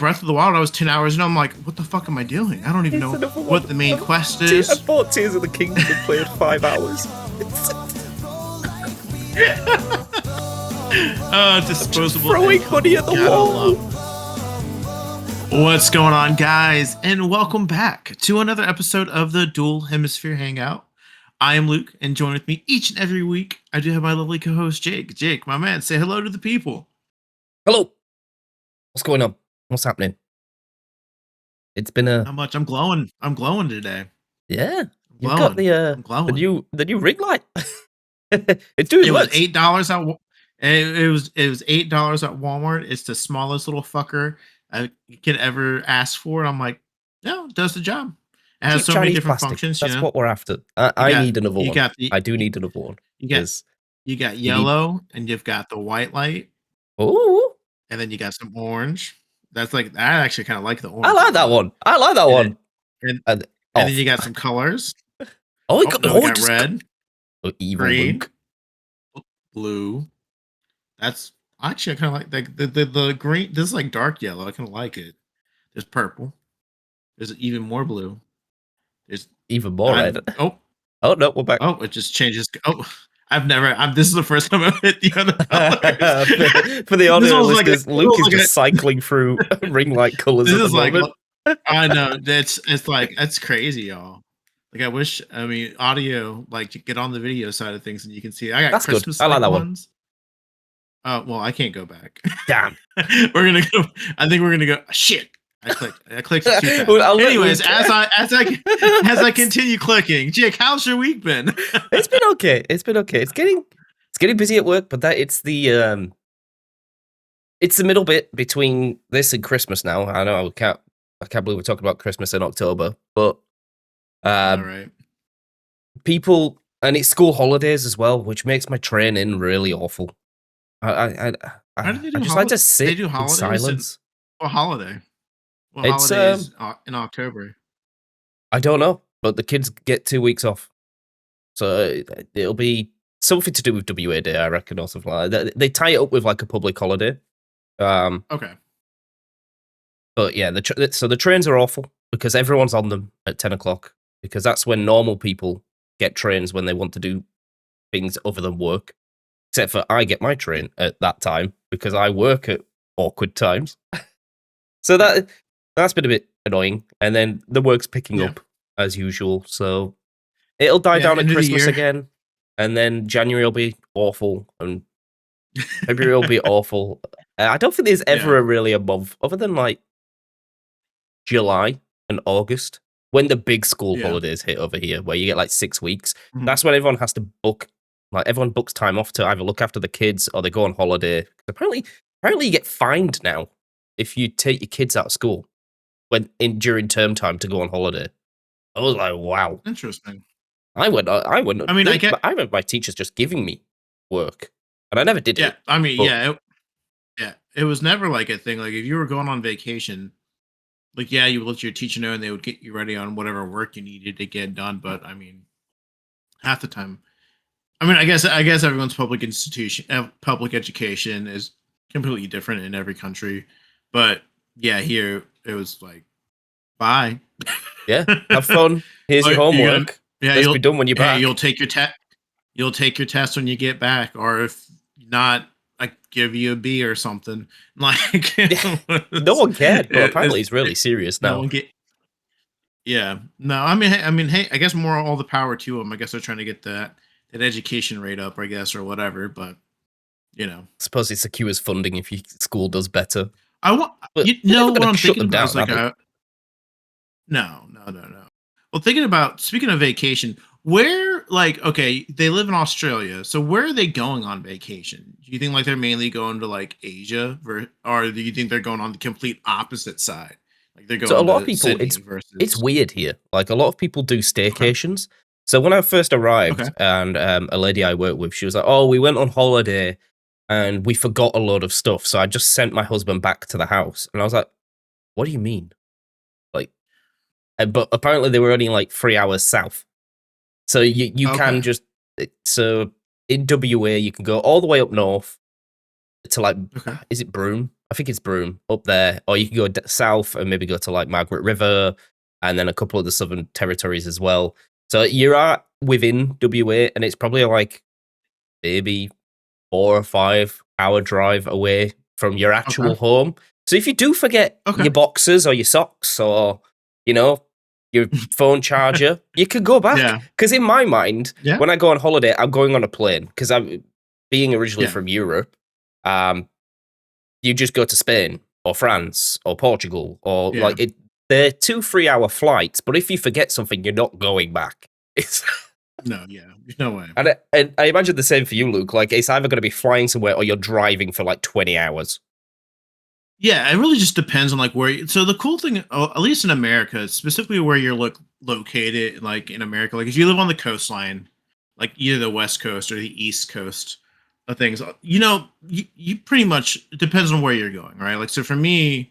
Breath of the Wild, I was 10 hours and I'm like, what the fuck am I doing? I don't even know what the main quest is. I bought Tears of the Kingdom and played 5 hours. Disposable. Throwing honey at the wall. What's going on, guys? And welcome back to another episode of the Dual Hemisphere Hangout. I am Luke, and join with me each and every week. I do have my lovely co-host Jake. Jake, my man, say hello to the people. Hello. What's going on? What's happening? It's been a... Not much. I'm glowing. I'm glowing today. Yeah. You've got the new ring light. It's doing it work. Was $8 at it was $8 at Walmart. It's the smallest little fucker I could ever ask for. And I'm like, no, it does the job. It has so many different functions. That's what we're after. I need another one. I do need another one. You got yellow, and you've got the white light. Oh. And then you got some orange. That's like, I actually kind of like the orange. I like that one. And then you got some colors. Oh, you got red, evil green, Luke. Blue. That's actually kind of like the green. This is like dark yellow. I kind of like it. There's purple. There's even more blue. There's even more red. Oh no, we're back. Oh, it just changes. Oh, this is the first time I've hit the other colors. For the audio listeners, Luke is just cycling through ring light colors. This is like, I know it's crazy, y'all. Like, I mean, audio, like, get on the video side of things and you can see. I got That's Christmas. Good. I like that ones. Well, I can't go back. Damn. We're gonna go. I think we're gonna go. Shit. I clicked too fast. Anyways, as I continue clicking, Jake, how's your week been? It's been okay. It's getting busy at work, but it's the middle bit between this and Christmas now. I know I can't believe we're talking about Christmas in October, but all right. People, and it's school holidays as well, which makes my training really awful. I just like to sit in silence. What holiday? Well, it's holidays in October. I don't know, but the kids get 2 weeks off, so it'll be something to do with WA Day, I reckon, or something like that. They tie it up with like a public holiday. Okay. But yeah, so the trains are awful because everyone's on them at 10 o'clock because that's when normal people get trains when they want to do things other than work. Except for I get my train at that time because I work at awkward times. So that's been a bit annoying. And then the work's picking up as usual. So it'll die down at Christmas again. And then January will be awful. And February will be awful. I don't think there's ever really a month other than like July and August when the big school holidays hit over here, where you get like 6 weeks. Mm-hmm. That's when everyone has to book. Like everyone books time off to either look after the kids or they go on holiday. Apparently you get fined now if you take your kids out of school during term time to go on holiday. I was like, wow, interesting. I went. I mean, I remember my teachers just giving me work, and I never did it. Yeah, I mean, it was never like a thing. Like if you were going on vacation, like you would let your teacher know, and they would get you ready on whatever work you needed to get done. But I mean, half the time. I mean, I guess everyone's public education is completely different in every country, but yeah, here it was like, bye. Yeah, have fun. Here's your homework. You'll be done when you're back. You'll take your test. You'll take your test when you get back, or if not, I give you a B or something. Like, no one cared, but apparently it's really serious now. No one no, I mean, hey, I guess more all the power to them. I guess they're trying to get that education rate up, I guess, or whatever, but I suppose it secures funding if your school does better. What I'm thinking about is like no. Well, speaking of vacation, where, like, okay, they live in Australia, so where are they going on vacation? Do you think like they're mainly going to like Asia, or do you think they're going on the complete opposite side? Like they're going. So a lot of people, it's weird here. Like a lot of people do staycations. Okay. So when I first arrived, and a lady I worked with, she was like, "Oh, we went on holiday, and we forgot a lot of stuff. So I just sent my husband back to the house." And I was like, "What do you mean?" Like, but apparently they were only like 3 hours south. So you can just in WA you can go all the way up north to like is it Broome? I think it's Broome up there, or you can go south and maybe go to like Margaret River, and then a couple of the southern territories as well. So you are within WA, and it's probably like maybe 4 or 5 hour drive away from your Okay. actual home. So if you do forget Okay. your boxes or your socks or, you know, your phone charger, you could go back. Yeah. Because in my mind, Yeah. when I go on holiday, I'm going on a plane because I'm being originally Yeah. from Europe. Um, you just go to Spain or France or Portugal or Yeah. like it. They're 2 3 hour flights, but if you forget something, you're not going back. It's No. Yeah. There's no way. and I imagine the same for you, Luke. Like it's either going to be flying somewhere or you're driving for like 20 hours. Yeah, it really just depends on like where. So the cool thing, at least in America, specifically where you're located, like in America, like if you live on the coastline, like either the West Coast or the East Coast of things, you pretty much it depends on where you're going, right? Like so for me,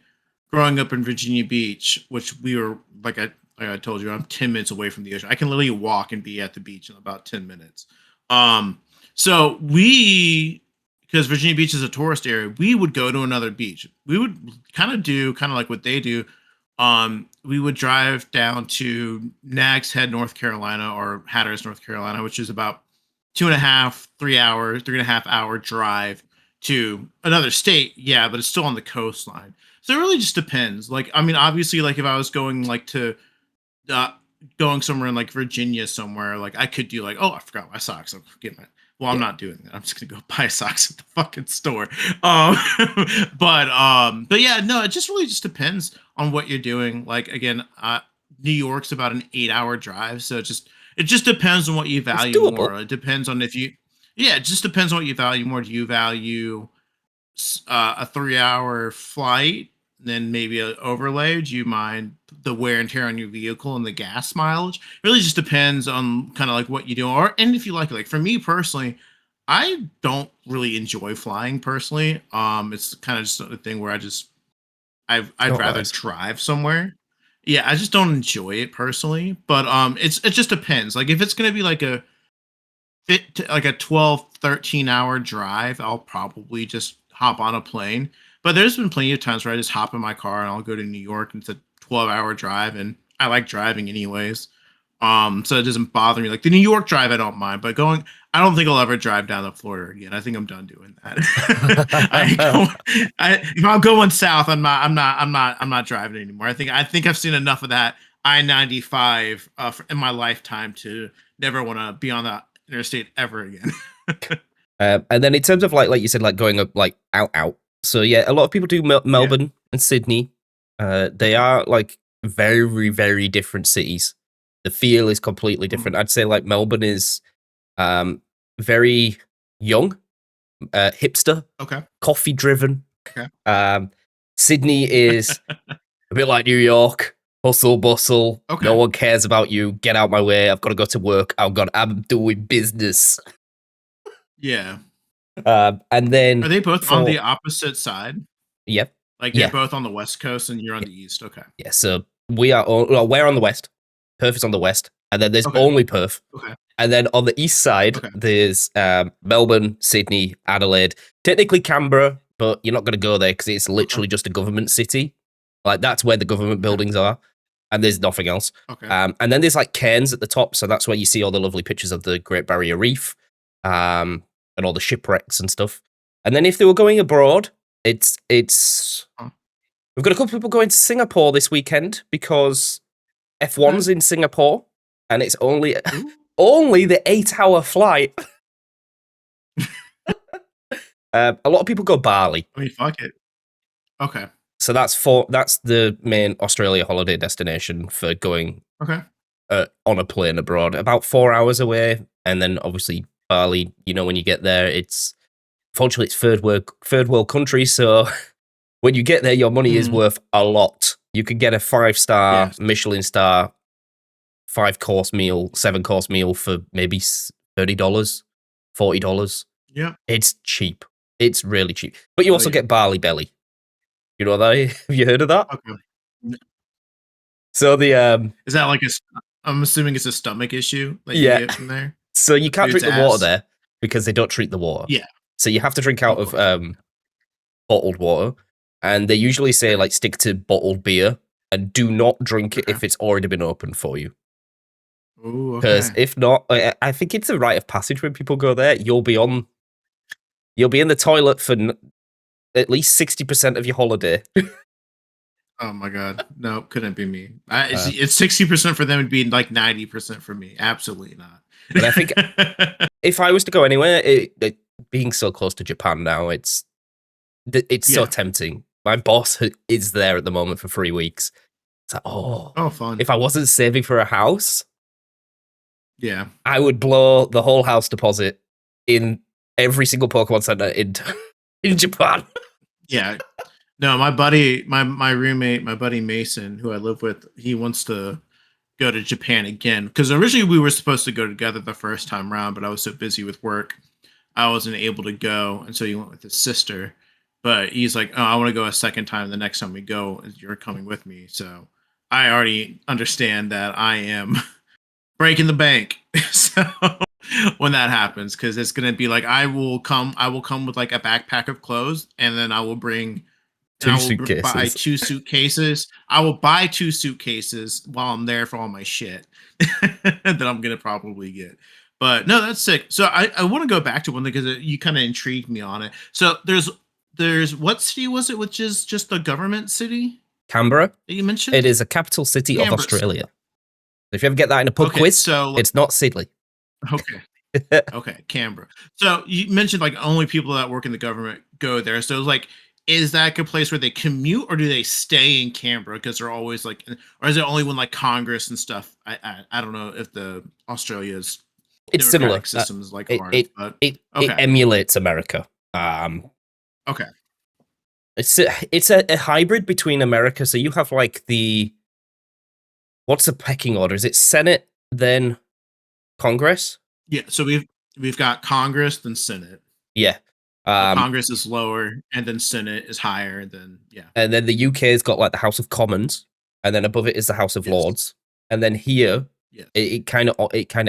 growing up in Virginia Beach, which we were like I told you, I'm 10 minutes away from the ocean. I can literally walk and be at the beach in about 10 minutes. Um, so we because Virginia Beach is a tourist area, we would go to another beach. We would kind of do kind of like what they do. We would drive down to Nags Head, North Carolina, or Hatteras, North Carolina, which is about 2.5, 3 hours, 3.5 hour drive to another state. Yeah, but it's still on the coastline. So it really just depends. Like, I mean, obviously, like if I was going like to uh, going somewhere in like Virginia somewhere, like I could do like, oh, I forgot my socks. I'm getting my. Well, I'm Yeah, not doing that. I'm just gonna go buy socks at the fucking store. But yeah, no, it just really just depends on what you're doing. Like again, New York's about an 8 hour drive, so it just depends on what you it's value doable. more. It depends on if you, yeah, it just depends on what you value more. Do you value a 3 hour flight, then maybe an overlay? Do you mind the wear and tear on your vehicle and the gas mileage? It really just depends on kind of like what you do, or and if you like it. Like for me personally, I don't really enjoy flying personally. It's kind of just a thing where It's I'd not rather nice. drive somewhere. Yeah, I just don't enjoy it personally. But it just depends. Like if it's gonna be like like a 12, 13 hour drive, I'll probably just hop on a plane. But there's been plenty of times where I just hop in my car and I'll go to New York and it's a 12-hour drive and I like driving anyways. So it doesn't bother me. Like the New York drive I don't mind, but I don't think I'll ever drive down to Florida again. I think I'm done doing that. If I'm going south, I'm not driving anymore. I think I've seen enough of that I-95 in my lifetime to never want to be on that interstate ever again. And then in terms of like you said, like going up like out. So yeah, a lot of people do Yeah. Melbourne and Sydney. They Okay. are like very very different cities. The feel is completely Mm, different. I'd say like Melbourne is um, very young, hipster, okay. coffee driven. Okay. Um, Sydney is a bit like New York, hustle bustle. No Okay. one cares about you. Get out my way. I've got to go to work. I'm doing business. Yeah. And Are then they both on the for opposite side? yep, Like they're yeah, both on the west coast and you're on yeah, the east. Okay. yeah. So we're on the west. Perth is on the west, and then there's Okay. only Perth. Okay. And then on the east side, Okay. there's Melbourne, Sydney, Adelaide, technically Canberra, but you're not going to go there because it's Okay. literally just a government city. Like that's where the government Okay. buildings are, and there's nothing else. Okay. And then there's like cairns at the top, so that's where you see all the lovely pictures of the Great Barrier Reef, and all the shipwrecks and stuff. And then if they were going abroad, it's Huh. we've got a couple of people going to Singapore this weekend because Okay. F1's in Singapore, and it's only Ooh. only the 8 hour flight. A lot of people go Bali, I mean, fuck it. Okay. so that's the main Australia holiday destination for going Okay. on a plane abroad. About 4 hours away, and then obviously Bali. You know, when you get there, it's fortunately it's third world country, so when you get there, your money is Mm, worth a lot. You can get a 5 star yes. Michelin star 5 course meal, 7 course meal for maybe $30, $40. Yep. It's cheap. It's really cheap. But you Oh also yeah. get barley belly. You know what that is? Have you heard of that? Okay. N- So the Is that like I'm assuming it's a stomach issue that you yeah. get from there? So you can't Dude's drink the water ass. there because they don't treat the water. Yeah. So you have to drink out Of of course. bottled water. and they usually say like stick to bottled beer and do not drink it Okay. if it's already been opened for you. Ooh, Because okay. if not, I think it's a rite of passage when people go there. You'll be in the toilet for at least 60% of your holiday. Oh my god. No, couldn't be me. Uh, It's 60% for them, it'd be like 90% for me. Absolutely not. but I think if I was to go anywhere, being so close to Japan now, it's so Yeah. tempting. My boss is there at the moment for 3 weeks. It's like, oh, Oh, fun. if I wasn't saving for a house, Yeah. I would blow the whole house deposit in every single Pokemon Center in Japan. Yeah. No, my buddy, my roommate, my buddy Mason, who I live with, he wants to go to Japan again because originally we were supposed to go together the first time around, but I was so busy with work, I wasn't able to go, and so he went with his sister. But he's like, "Oh, I want to go a second time. The next time we go, you're coming with me." So I already understand that I am breaking the bank. So when that happens, because it's gonna be like I will come with like a backpack of clothes, and then I will bring and Two I will buy suitcases. two suitcases. I will buy two suitcases while I'm there for all my shit that I'm gonna probably get. But no, that's sick. So I want to go back to one thing because you kind of intrigued me on it. So there's what city was it, which is just the government city Canberra. that you mentioned? It is a capital city of Canberra. Australia. If you ever get that in a pub Okay, quiz, so it's not Sydney. okay, okay, Canberra. So you mentioned like only people that work in the government go there. So like, is that a place where they commute or do they stay in Canberra because they're always like, or is it only when like Congress and stuff? I don't know if the Australia's It's similar. democratic system is like It ours, it but it okay, emulates America. Um, okay, it's a hybrid between America. So you have like what's the pecking order? Is it Senate then Congress? yeah. So we've got Congress then Senate. Yeah. So Um, Congress is lower, and then Senate is higher, and then yeah, and then the UK's got like the House of Commons, and then above it is the House of yes, Lords, and then here yes, it kind of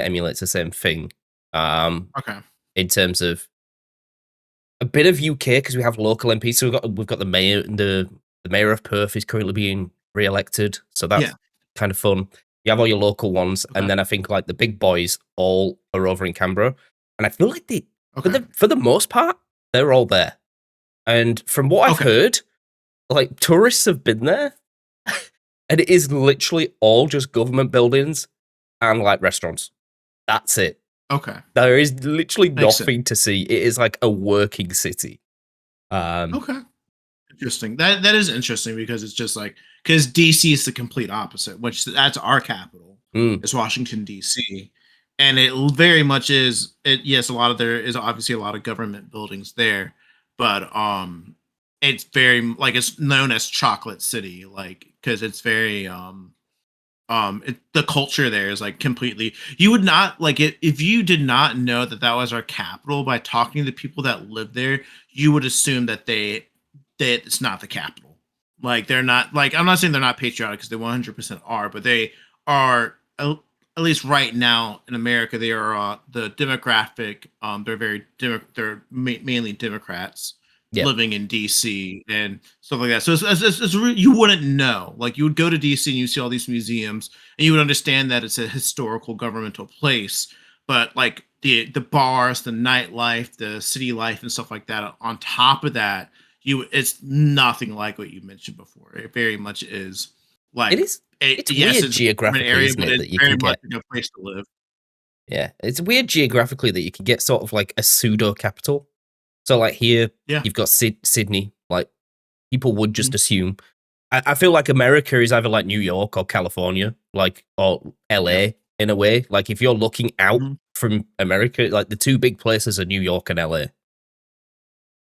emulates the same thing. Um, okay, in terms of a bit of UK because we have local MPs. So we've got the mayor of Perth is currently being re-elected, so yeah, that's kind of fun. You have all your local ones, and okay, then I think like the big boys all are over in Canberra, and I feel like for okay, the most part they're all there. And from what I've okay, heard, like tourists have been there, and it is literally all just government buildings and like restaurants. That's it. okay. There is literally Makes sense. nothing to see. It is like a working city. Um, Okay. Interesting. That is interesting because it's just like because DC is the complete opposite, which that's our capital. mm, It's Washington DC, and it very much is. It yes, a lot of there is obviously a lot of government buildings there, but it's very like it's known as Chocolate City, like because it's very the culture there is like completely you would not like it if you did not know that that was our capital by talking to the people that live there you would assume that that it's not the capital like they're not like I'm not saying they're not patriotic because they 100% are but they are at least right now in America they are the demographic they're mainly Democrats yeah, living in DC and stuff like that. So you wouldn't know. Like you would go to DC and you see all these museums and you would understand that it's a historical governmental place. But like the bars, the nightlife, the city life, and stuff like that. On top of that, it's nothing like what you mentioned before. It very much is it like is. a It's yes, weird it's a government geographically, area, isn't but it, it's that you very can much get. a place to live. Yeah, it's weird geographically that you can get sort of like a pseudo capital. So like here, Yeah. you've got Sydney. Like people would Mhm. just assume. I feel like America is either like New York or California, like or Yeah. LA in a way. Like if you're looking out Mhm. from America, like the two big places are New York and LA.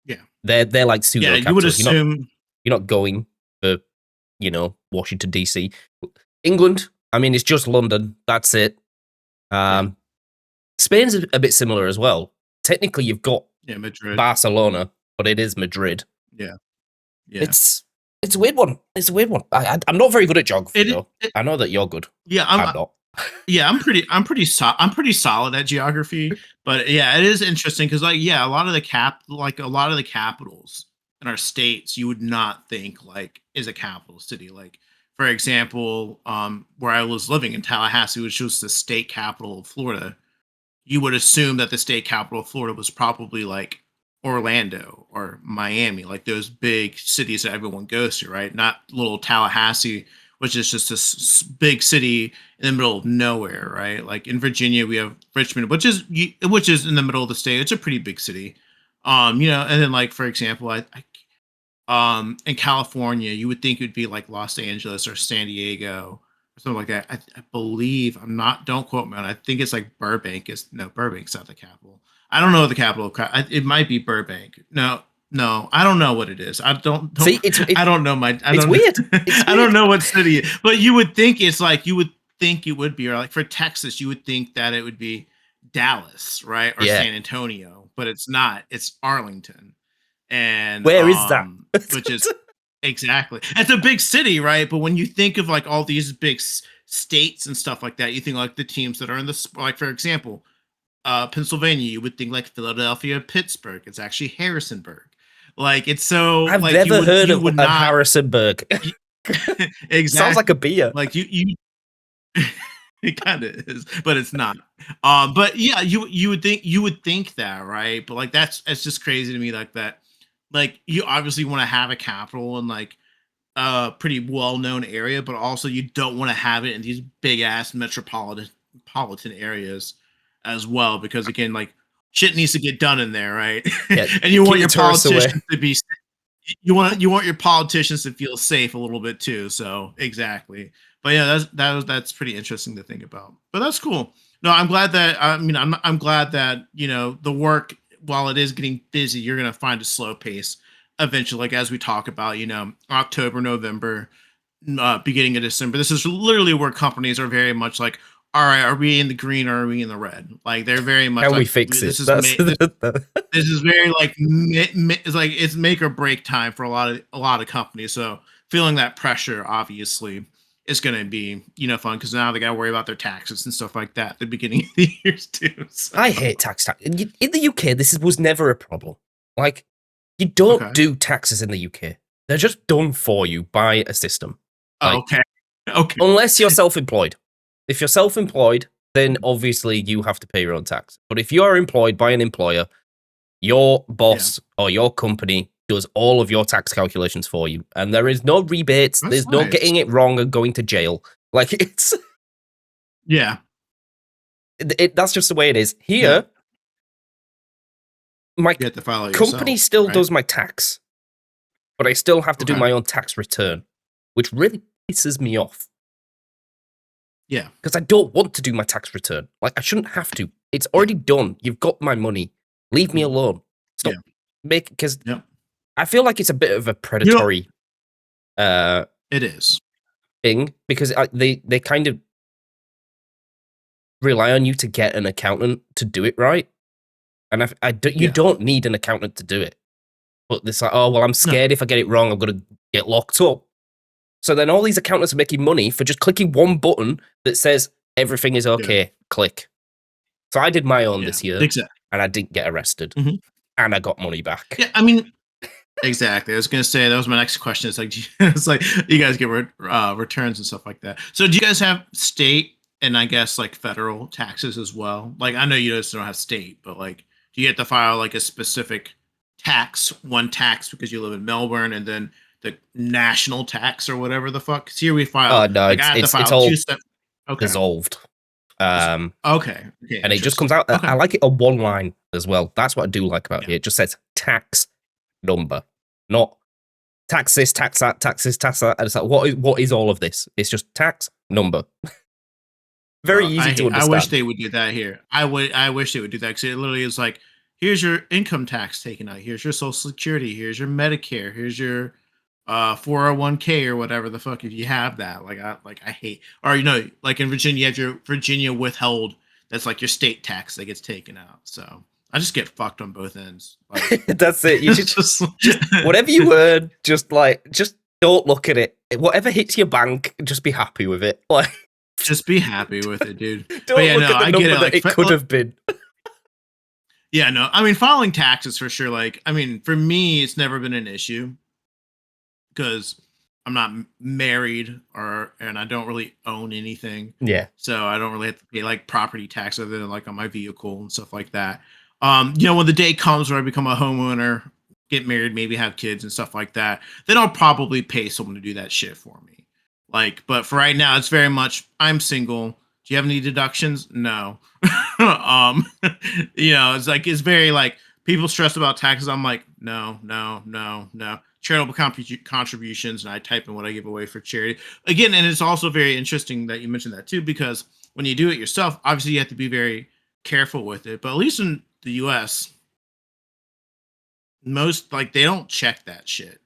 Yeah. They're like Yeah. pseudo You would capitals. assume. You're not going for Washington DC. England, I mean, it's just London. That's it. Yeah. Um, Spain's a bit similar as well. Technically, you've got Yeah. Madrid. Barcelona, but it is Madrid. Yeah. Yeah. It's it's a weird one. It's a weird one. I'm not very good at geography It, though. it I know that you're good. yeah, I'm not. I'm pretty solid at geography, but yeah, it is interesting because like yeah, a lot of the capitals in our states you would not think like is a capital city. Like for example, where I was living in Tallahassee, which was the state capital of Florida, you would assume that the state capital of Florida was probably like Orlando or Miami, like those big cities that everyone goes to, right? Not little Tallahassee, which is just a big city in the middle of nowhere, right? Like in Virginia, we have Richmond, which is in the middle of the state. It's a pretty big city, and then like for example, in California, you would think it would be like Los Angeles or San Diego or something like that. I believe I'm not. Don't quote me on. I think it's like Burbank. Is no Burbank's not the capital. I don't know the capital. It might be Burbank. No, no, I don't know what it is. I don't. See, I don't know my. I it's don't. weird. It's I don't weird. know what city. But you would think it's like you would think it would be, or like for Texas, you would think that it would be Dallas, right, or Yeah. San Antonio, but it's not. It's Arlington, and Where is that? which is exactly, it's a big city, right? But when you think of like all these big states and stuff like that, you think like the teams that are in the, like for example, Pennsylvania, you would think like Philadelphia, Pittsburgh. It's actually Harrisonburg. Like it's so I've like never heard you of, would of not Harrisonburg. Sounds like a exactly beer. like you it kind of is, but it's not. But yeah, you would think that, right? But like it's just crazy to me like that. Like you obviously want to have a capital in like a pretty well known area, but also you don't want to have it in these big ass metropolitan areas as well, because again, like shit needs to get done in there, right? Yeah, And you keep want the your tourists away. politicians to be you want your politicians to feel safe a little bit too. So exactly. But yeah, that's pretty interesting to think about. But that's cool. No, I'm glad that I'm glad that the work, while it is getting busy, you're gonna find a slow pace eventually. Like as we talk about, October, November, beginning of December. This is literally where companies are very much like, all right, are we in the green or are we in the red? Like they're very much Can we like fix it? this is That's this is very like it's like it's make or break time for a lot of companies. So feeling that pressure obviously is going to be fun, because now they got to worry about their taxes and stuff like that at the beginning of the years too. So. I hate tax. In the UK, this was never a problem. Like, you don't Okay. do taxes in the UK. They're just done for you by a system. Oh, Like, okay. Okay. unless you're self-employed. If you're self-employed, then obviously you have to pay your own tax. But if you are employed by an employer, your boss or your company does all of your tax calculations for you, and there is no rebates. That's There's no nice. getting it wrong and going to jail. Like, it's Yeah. that's just the way it is. Here, Yeah. my You have to file it company yourself, still right? does my tax, but I still have to do Okay. my own tax return, which really pisses me off. Yeah. Because I don't want to do my tax return. Like, I shouldn't have to. It's already done. You've got my money. Leave me alone. Stop. Yeah. Because Yep. I feel like it's a bit of a predatory It is. thing, because they kind of rely on you to get an accountant to do it right. And you don't need an accountant to do it. But it's like, oh, well, I'm scared if I get it wrong, I'm going to get locked up. So then all these accountants are making money for just clicking one button that says everything is okay. Yeah. Click. So I did my own this year, Exactly. and I didn't get arrested, Mhm. and I got money back. Yeah, I mean, exactly. I was gonna say that was my next question. It's like, it's like you guys get returns and stuff like that. So do you guys have state and I guess like federal taxes as well? Like I know you guys don't have state, but like, do you have to file like a specific one tax because you live in Melbourne, and then the national tax or whatever the fuck? 'Cause here we file. Oh no, like I have to it's file all two steps. Okay. dissolved. Okay. Okay. And it just Interesting. comes out. Okay. I like it on one line as well. That's what I do like about Yeah. here. It just says tax number, not tax this, tax that, taxes, tax that. And it's like, what is all of this? It's just tax number. Very easy to understand. I wish they would do that here. I wish they would do that, because it literally is like, here's your income tax taken out. Here's your Social Security. Here's your Medicare. Here's your 401k or whatever the fuck, if you have that. Like I hate, or like in Virginia, you have your Virginia withheld. That's like your state tax that gets taken out. So I just get fucked on both ends. Like, That's it. You should just whatever you earn, just don't look at it. Whatever hits your bank, just be happy with it. Like, just be happy with it, dude. don't But yeah, look no, at the I number get it. that Like it could have been. Yeah, no. I mean, filing taxes for sure. Like, I mean, for me, it's never been an issue because I'm not married and I don't really own anything. Yeah. So I don't really have to pay like property tax other than like on my vehicle and stuff like that. When the day comes where I become a homeowner, get married, maybe have kids and stuff like that, then I'll probably pay someone to do that shit for me. Like, but for right now, it's very much I'm single. Do you have any deductions? No. um, it's very like people stress about taxes. I'm like, no, no, no, no. Charitable contributions, and I type in what I give away for charity. Again, and it's also very interesting that you mentioned that too, because when you do it yourself, obviously you have to be very careful with it. But at least in the US, most like they don't check that shit.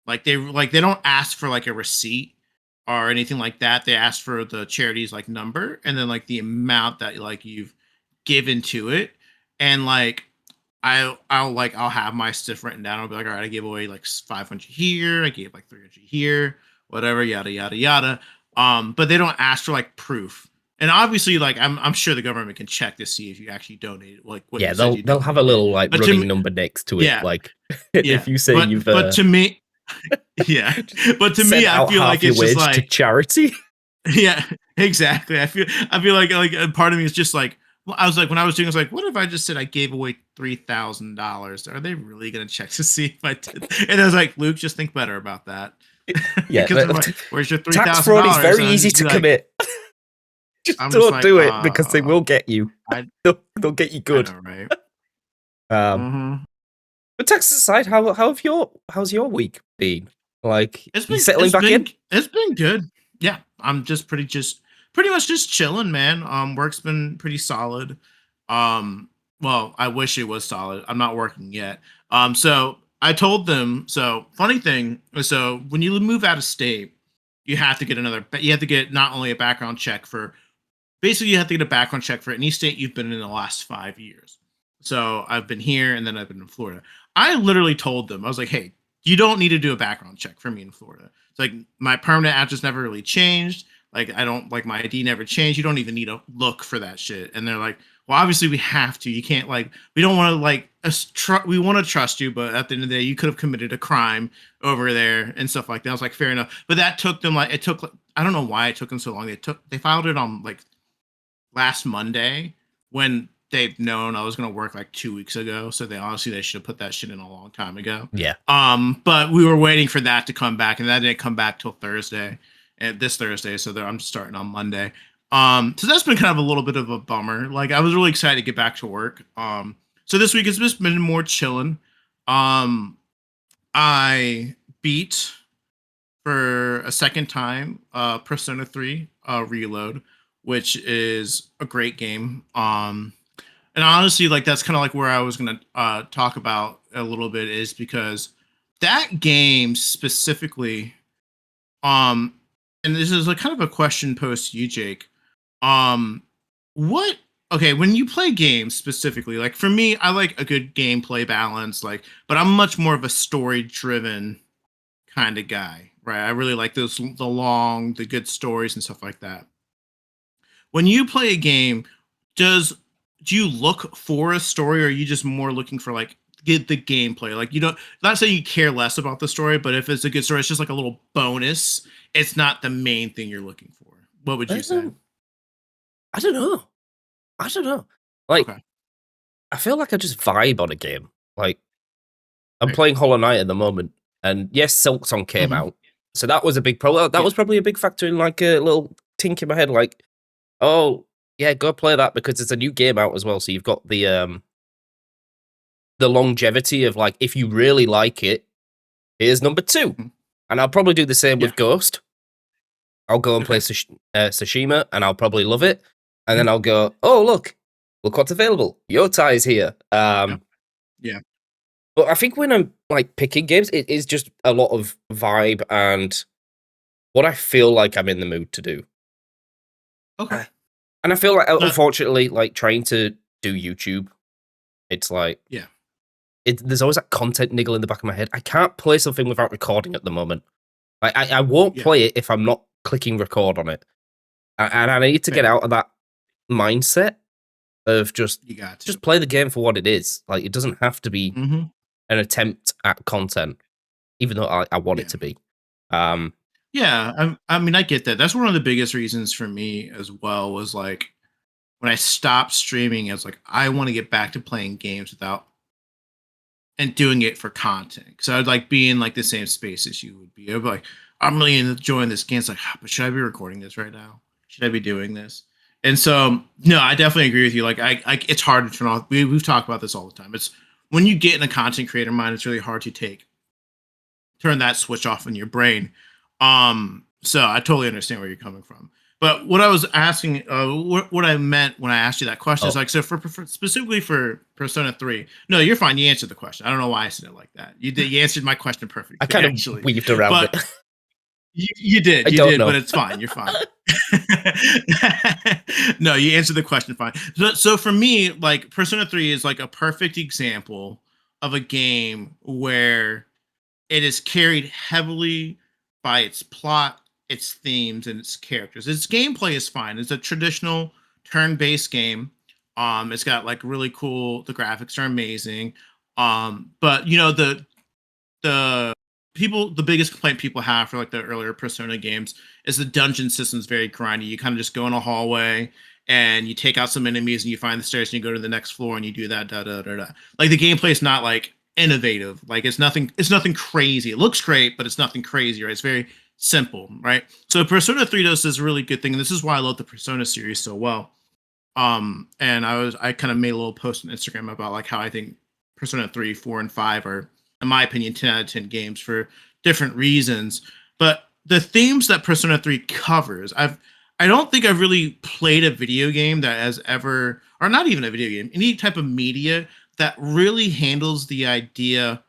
They don't ask for like a receipt or anything like that. They ask for the charity's like number and then like the amount that like you've given to it. And like I'll have my stuff written down. I'll be like, all right, I gave away like 500 here, I gave like 300 here, whatever, yada yada yada. But they don't ask for like proof. And obviously, like I'm sure the government can check to see if you actually donated, like what Yeah, you said you they'll have a donated. little like But to running me, number next to it. yeah, Like yeah. if you say you've But to me, yeah. But to me, sent I out feel like half your it's just wage to like, charity. yeah, exactly. I feel like a part of me is just like, well, I was like when I was doing, I was like, what if I just said I gave away $3,000? Are they really gonna check to see if I did? And I was like, Luke, just think better about that. Yeah, Because they're like, where's your three tax thousand fraud is dollars? very And easy to commit. Just I'm just don't like, do it because they will get you. I They'll get you I good. know, right? Um, Mm-hmm. but taxes aside, how's your week been? Like, It's you been settling it's back been in? it's been good. Yeah, I'm pretty much just chilling, man. Work's been pretty solid. Well, I wish it was solid. I'm not working yet. So I told them. So funny thing. So when you move out of state, you have to get You have to get not only a background check for basically you have to get a background check for any state you've been in the last 5 years. So I've been here and then I've been in Florida. I literally told them, I was like, hey, you don't need to do a background check for me in Florida. It's like my permanent address never really changed. Like I don't like my ID never changed. You don't even need to look for that shit. And they're like, well, obviously we have to. You can't like we don't want to like we want to trust you, but at the end of the day, you could have committed a crime over there and stuff like that. I was like, fair enough. But that took them like it took I don't know why it took them so long. They filed it on like last Monday when they've known I was going to work like 2 weeks ago. So they should have put that shit in a long time ago. Yeah. But we were waiting for that to come back, and that didn't come back till Thursday, and this Thursday. So I'm starting on Monday. So that's been kind of a little bit of a bummer. Like I was really excited to get back to work. So this week has just been more chilling. I beat for a second time Persona 3 Reload, which is a great game. And honestly, like that's kind of like where I was gonna talk about a little bit is because that game specifically, um, and this is like kind of a question posed to you, Jake. Um, what? Okay, when you play games specifically, like for me, I like a good gameplay balance, like, but I'm much more of a story-driven kind of guy, right? I really like the good stories and stuff like that. When you play a game, does do you look for a story or are you just more looking for like get the gameplay? Like you don't not saying you care less about the story, but if it's a good story, it's just like a little bonus. It's not the main thing you're looking for. What would you say? Um, I don't know. I don't know. Like, Okay. I feel like I just vibe on a game. Like, I'm Right. playing Hollow Knight at the moment, and yes, Silksong came Hmm. out, so that was a big problem. That Yeah. was probably a big factor in like a little tink in my head, like, oh yeah, go play that because it's a new game out as well. So you've got the longevity of like, if you really like it, here's number two, Hmm. and I'll probably do the same Yeah. with Ghost. I'll go and play Okay. Tsushima, and I'll probably love it, and then Mhm. I'll go, oh look what's available. Yotai is here. Yep. Yeah. But I think when I'm like picking games, it is just a lot of vibe and what I feel like I'm in the mood to do. Okay. Uh, And I feel like, No, unfortunately, like trying to do YouTube, it's like yeah. there's always that content niggle in the back of my head. I can't play something without recording at the moment. Like I won't Yeah. play it if I'm not clicking record on it, and I need to get Fair. out of that mindset. of just You got to. just play the game for what it is. Like, it doesn't have to be Hmm. an attempt at content, even though I want it Yeah. to be. Um, Yeah. I mean, I get that. That's one of the biggest reasons for me as well was like when I stopped streaming, I was like, I want to get back to playing games without and doing it for content. Because I'd like be in like the same space as you would be. I'd be like, I'm really enjoying this game. It's like, "Ah, but should I be recording this right now? Should I be doing this? And so, no, I definitely agree with you. Like, it's hard to turn off. We've talked about this all the time. It's when you get in a content creator mind, it's really hard to turn that switch off in your brain. So I totally understand where you're coming from. But what I was asking, what I meant when I asked you that question is oh, like, so for specifically for Persona 3, no, you're fine. You answered the question. I don't know why I said it like that. You did. You answered my question I perfectly, kind of actually. weaved around it. But you I you don't did. But know. it's fine. You're fine. No, you answered the question fine. So for me, like Persona 3 is like a perfect example of a game where it is carried heavily by its plot, its themes, and its characters. Its gameplay is fine. It's a traditional turn-based game. It's got like really cool. The graphics are amazing. But you know the the biggest complaint people have for like the earlier Persona games is the dungeon system's very grindy. You kind of just go in a hallway and you take out some enemies and you find the stairs and you go to the next floor and you do that. Da da da da. Like the gameplay is not like innovative. Like it's nothing. It's nothing crazy. It looks great, but it's nothing crazy. Right? It's very simple. Right? So Persona 3 does this really good thing, and this is why I love the Persona series so well. And I kind of made a little post on Instagram about like how I think Persona 3, 4, and 5 are, in my opinion, 10 out of 10 games for different reasons. But the themes that Persona 3 covers, I don't think I've really played a video game that has ever, or not even a video game, any type of media that really handles the idea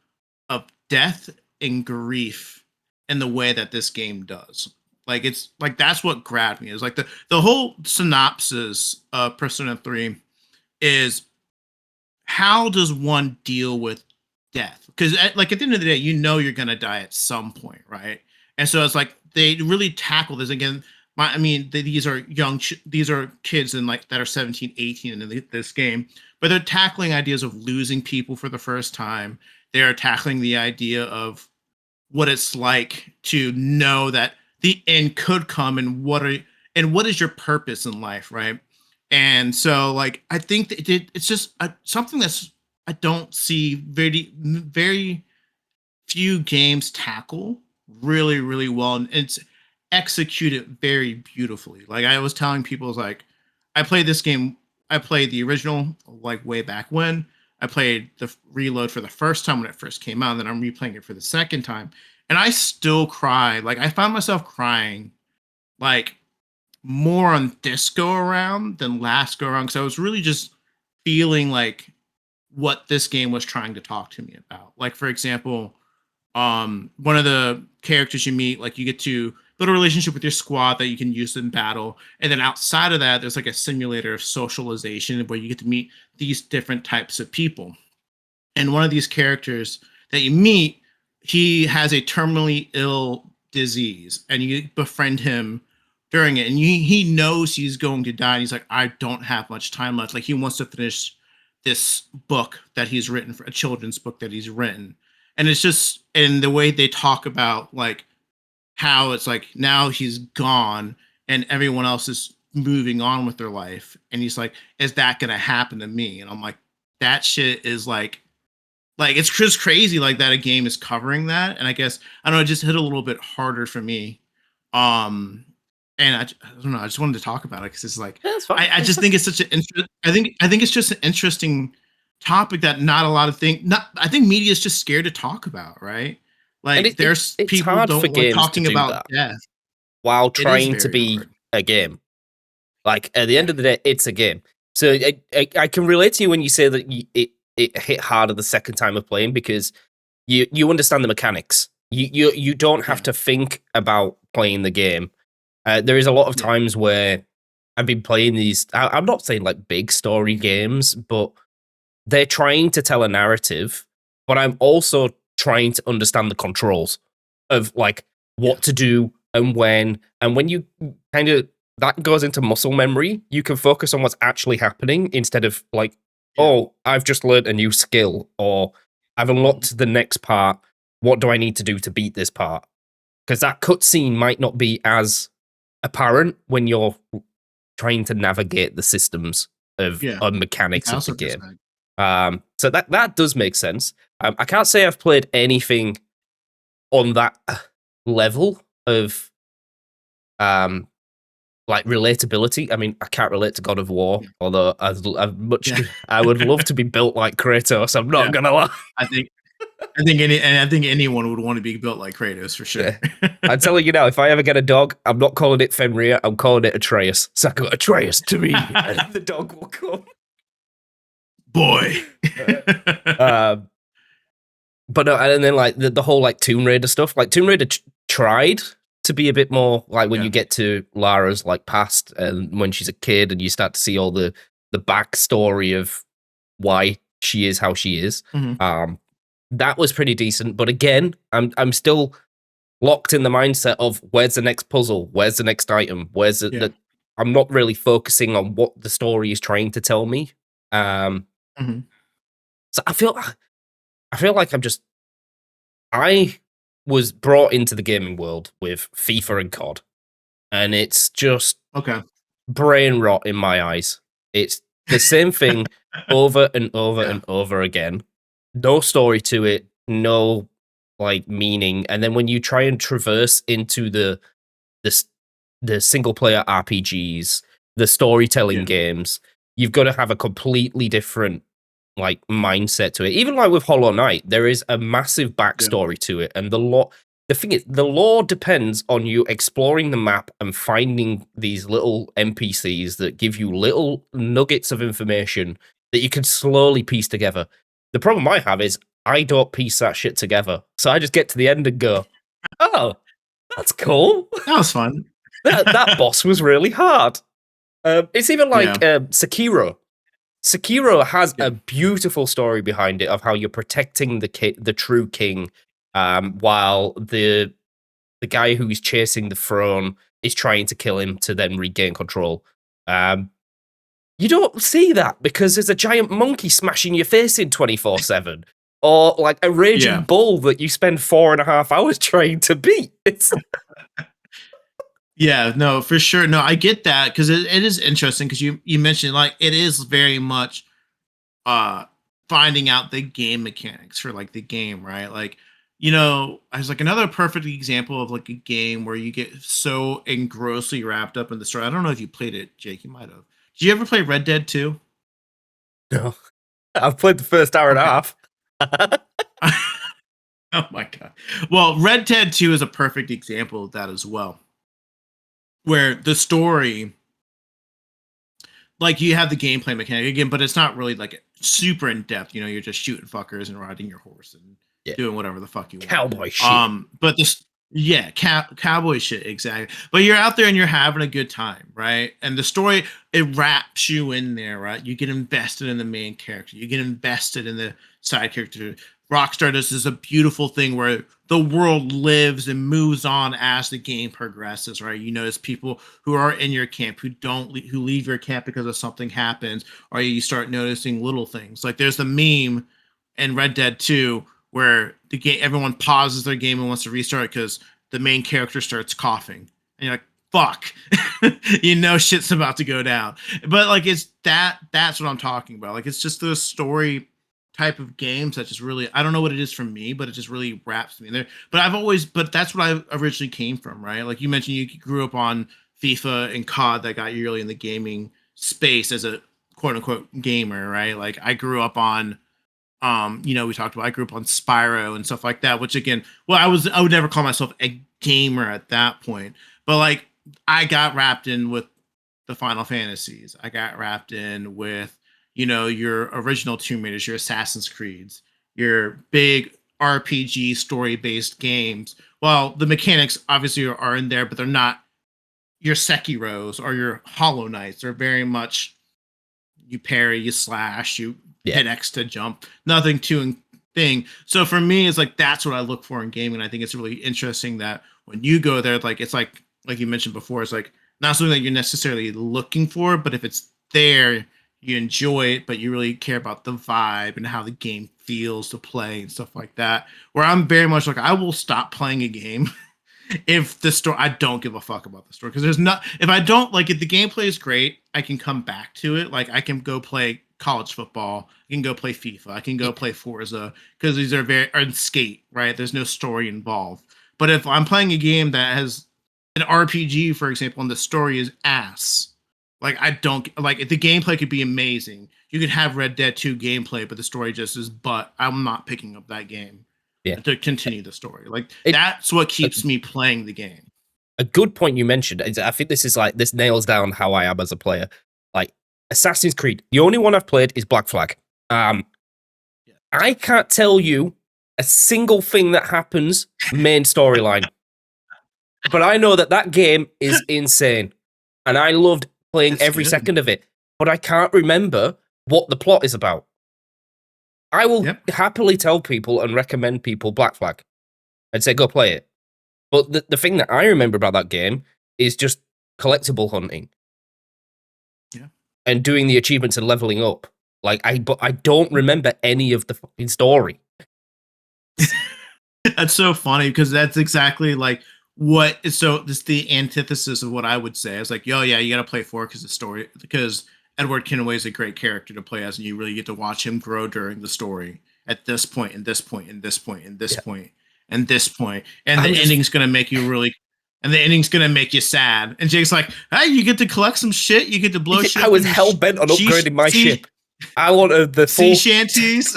of death and grief in the way that this game does. Like it's like that's what grabbed me. Is like the whole synopsis of Persona 3 is how does one deal with death? Because like at the end of the day, you know you're gonna die at some point, right? And so it's like they really tackle this again. I mean, these are these are kids in like that are 17, 18 in this game, but they're tackling ideas of losing people for the first time. They are tackling the idea of what it's like to know that the end could come and what is your purpose in life, right? And so like I think that it's just something that's I don't see very few games tackle really well, and it's executed very beautifully. Like I was telling people, it's like I played this game. I played the original like way back when. I played the reload for the first time when it first came out, and then I'm replaying it for the second time, and I still cry. Like I found myself crying like more on this go around than last go around because I was really just feeling like what this game was trying to talk to me about. Like for example, one of the characters you meet, like you get to build a relationship with your squad that you can use in battle, and then outside of that there's like a simulator of socialization where you get to meet these different types of people. And one of these characters that you meet, he has a terminally ill disease and you befriend him during it, and he knows he's going to die, and he's like, I don't have much time left. Like he wants to finish this book that he's written, for a children's book that he's written. And it's just, and the way they talk about like how it's like now he's gone and everyone else is moving on with their life, and he's like, is that gonna happen to me? And I'm like, that shit is like it's just crazy like that a game is covering that. And I guess I don't know, it just hit a little bit harder for me. um and I don't know, I just wanted to talk about it because it's like Yeah, that's fine. I just think it's such an interest. I think it's just an interesting topic that not a lot of things, not I think media is just scared to talk about, right? And Like there's it's people hard for don't like games to talking do about that death. while It is trying to very be hard. a game. Like, at the end Yeah. of the day, it's a game. So I can relate to you when you say that it hit harder the second time of playing because you understand the mechanics. You don't have Yeah. to think about playing the game. There is a lot of Yeah. times where I've been playing these. I'm not saying like big story games, but they're trying to tell a narrative. But I'm also trying to understand the controls of like Yeah. what to do and when. And when you kind of that goes into muscle memory. You can focus on what's actually happening instead of like, Yeah. oh, I've just learned a new skill or I've Mhm. unlocked the next part. What do I need to do to beat this part? Because that cutscene might not be as apparent when you're trying to navigate the systems of Yeah. mechanics of the game. 1000%. So that does make sense. I can't say I've played anything on that level of um, like relatability. I mean, I can't relate to God of War, Yeah. although Yeah. I would love to be built like Kratos. I'm not Yeah. gonna lie. I think I think anyone would want to be built like Kratos for sure. Yeah. I'm telling you now, if I ever get a dog, I'm not calling it Fenrir. I'm calling it Atreus. So I go Atreus to me, and the dog will come. Boy. Um, but no, and then like the whole like Tomb Raider stuff, like Tomb Raider tried to be a bit more like when Yeah. you get to Lara's like past and when she's a kid and you start to see all the backstory of why she is how she is. Mhm. That was pretty decent, but again, I'm still locked in the mindset of where's the next puzzle, where's the next item, where's Yeah. I'm not really focusing on what the story is trying to tell me. Um, Mhm. so I feel like I was brought into the gaming world with FIFA and COD, and it's just Okay. brain rot in my eyes. It's the same thing over and over Yeah. and over again. No story to it, no like meaning. And then when you try and traverse into the s- the single player RPGs, the storytelling Yeah. games, you've got to have a completely different like mindset to it. Even like with Hollow Knight, there is a massive Yeah. backstory to it, and the law. The thing is, the lore depends on you exploring the map and finding these little NPCs that give you little nuggets of information that you can slowly piece together. The problem I have is I don't piece that shit together, so I just get to the end and go, "Oh, that's cool. That was fun. That boss was really hard." It's even like Yeah. Sekiro. Sekiro has Yeah. a beautiful story behind it of how you're protecting the true king, while the guy who is chasing the throne is trying to kill him to then regain control. Um, you don't see that because there's a giant monkey smashing your face in 24/7, or like a raging Yeah. bull that you spend 4.5 hours trying to beat. It's Yeah, no, for sure. No, I get that because it is interesting because you mentioned like it is very much uh finding out the game mechanics for like the game, right? Like, as like another perfect example of like a game where you get so engrossly wrapped up in the story. I don't know if you played it, Jake. You might have. Did you ever play Red Dead 2? no. I've played the first hour and a Okay. half. Oh my god. Well, Red Dead 2 is a perfect example of that as well. Where the story, like you have the gameplay mechanic again, but it's not really like super in depth. You're just shooting fuckers and riding your horse and Yeah, doing whatever the fuck you want. cowboy shit. But this, yeah, cowboy shit exactly. But you're out there and you're having a good time, right? And the story, it wraps you in there, right? You get invested in the main character. You get invested in the side character. Rockstar does this a beautiful thing where the world lives and moves on as the game progresses, right? You notice people who are in your camp who don't who leave your camp because of something happens, or you start noticing little things. Like there's the meme in Red Dead 2 where the game everyone pauses their game and wants to restart because the main character starts coughing. And you're like, fuck. Shit's about to go down. But like it's that's what I'm talking about. Like it's just those story type of games that just really, I don't know what it is for me, but it just really wraps me in there. But that's what I originally came from, right? Like you mentioned, you grew up on FIFA and COD that got you really in the gaming space as a quote unquote gamer, right? Like I grew up on we talked about I grew up on Spyro and stuff like that, which again, well, I would never call myself a gamer at that point, but like I got wrapped in with the Final Fantasies. I got wrapped in with, your original Tomb Raiders, your Assassin's Creeds, your big RPG story based games. Well, the mechanics obviously are in there, but they're not your Sekiros or your Hollow Knights. They're very much you parry, you slash, you Yeah. hit X to jump. Nothing too thing. So for me, it's like that's what I look for in gaming. I think it's really interesting that when you go there, like it's like like you mentioned before, it's like not something that you're necessarily looking for, but if it's there, you enjoy it, but you really care about the vibe and how the game feels to play and stuff like that. Where I'm very much like I will stop playing a game if the story, I don't give a fuck about the story because there's not, if I don't like, if the gameplay is great, I can come back to it. Like I can go play college football, I can go play FIFA, I can Yeah, go play Forza because these are very, or skate, right? There's no story involved. But if I'm playing a game that has an RPG, for example, and the story is ass, like I don't like, if the gameplay could be amazing, you could have Red Dead 2 gameplay, but the story just is, but I'm not picking up that game yeah. to continue the story. Like It that's what a, keeps me playing the game. a good point you mentioned. I think this is like this nails down how I am as a player. Like Assassin's Creed, the only one I've played is Black Flag. Um, Yeah. I can't tell you a single thing that happens main storyline, but I know that that game is insane, and I loved playing It's every good. second of it. But I can't remember what the plot is about. I will Yep. happily tell people and recommend people Black Flag and say go play it. But the thing that I remember about that game is just collectible hunting Yeah. and doing the achievements and leveling up. But I don't remember any of the fucking story. That's so funny because that's exactly like what is, so this the antithesis of what I would say. It's like, yo, yeah, you got to play four because the story, because Edward Kenway is a great character to play as, and you really get to watch him grow during the story at this point, and this point, and this point, and this Yeah. point, and this point, and I the was just ending's gonna make you really, and the ending's gonna make you sad. And Jake's like, hey, you get to collect some shit, you get to blow shit I up was in hell bent on upgrading my sea, ship. I wanted the sea full shanties.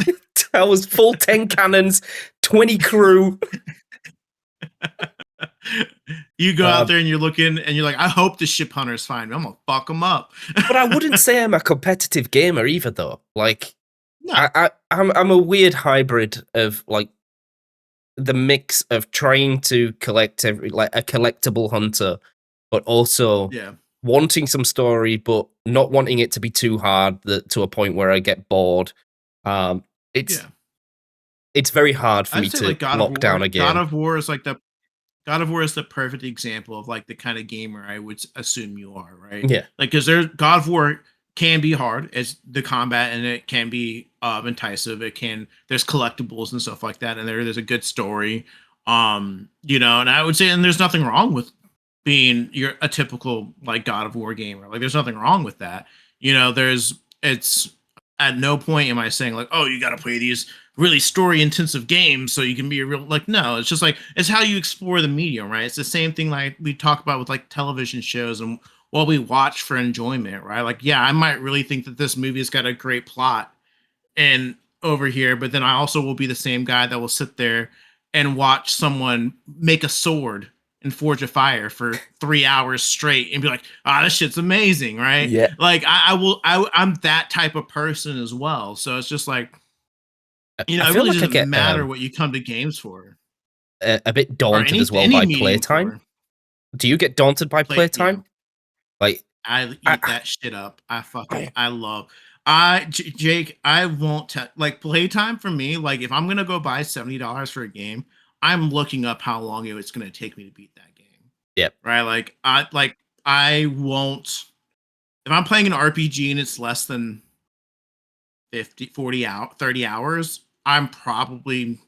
I was full 10 cannons, 20 crew. You go out Um, there and you're looking and you're like, I hope the ship hunters find me. I'm gonna fuck them up. but I wouldn't say I'm a competitive gamer either though. Like No, I'm a weird hybrid of like the mix of trying to collect every like a collectible hunter, but also yeah, wanting some story, but not wanting it to be too hard to a point where I get bored. Um, it's yeah. it's very hard for I'd me say to like God of lock down War. a God game. of War is like the God of War is the perfect example of like the kind of gamer I would assume you are, right? Yeah, Like, because there's God of War can be hard as the combat, and it can be enticing. It can, there's collectibles and stuff like that, and there's a good story. And I would say, and there's nothing wrong with being you're a typical like God of War gamer. Like, there's nothing wrong with that. There's it's at no point am I saying like, oh, you got to play these really story intensive games so you can be a real, like, no, it's just like it's how you explore the medium, right? It's the same thing like we talk about with like television shows and what we watch for enjoyment, right? Like, yeah, I might really think that this movie's got a great plot and over here, but then I also will be the same guy that will sit there and watch someone make a sword and forge a fire for 3 hours straight and be like, ah, this shit's amazing, right? yeah. Like I'm that type of person as well. So it's just like, I it feel really like I doesn't get matter what you come to games for a bit or daunted as well any by medium playtime. for. Do you get daunted by Yeah, playtime? Like, I I, eat that shit up. I I love. Jake, I won't like playtime for me. Like if I'm gonna go buy $70 for a game, I'm looking up how long it's gonna take me to beat that game. yeah, Right? I won't, if I'm playing an RPG and it's less than 50, 40 out 30 hours, I'm probably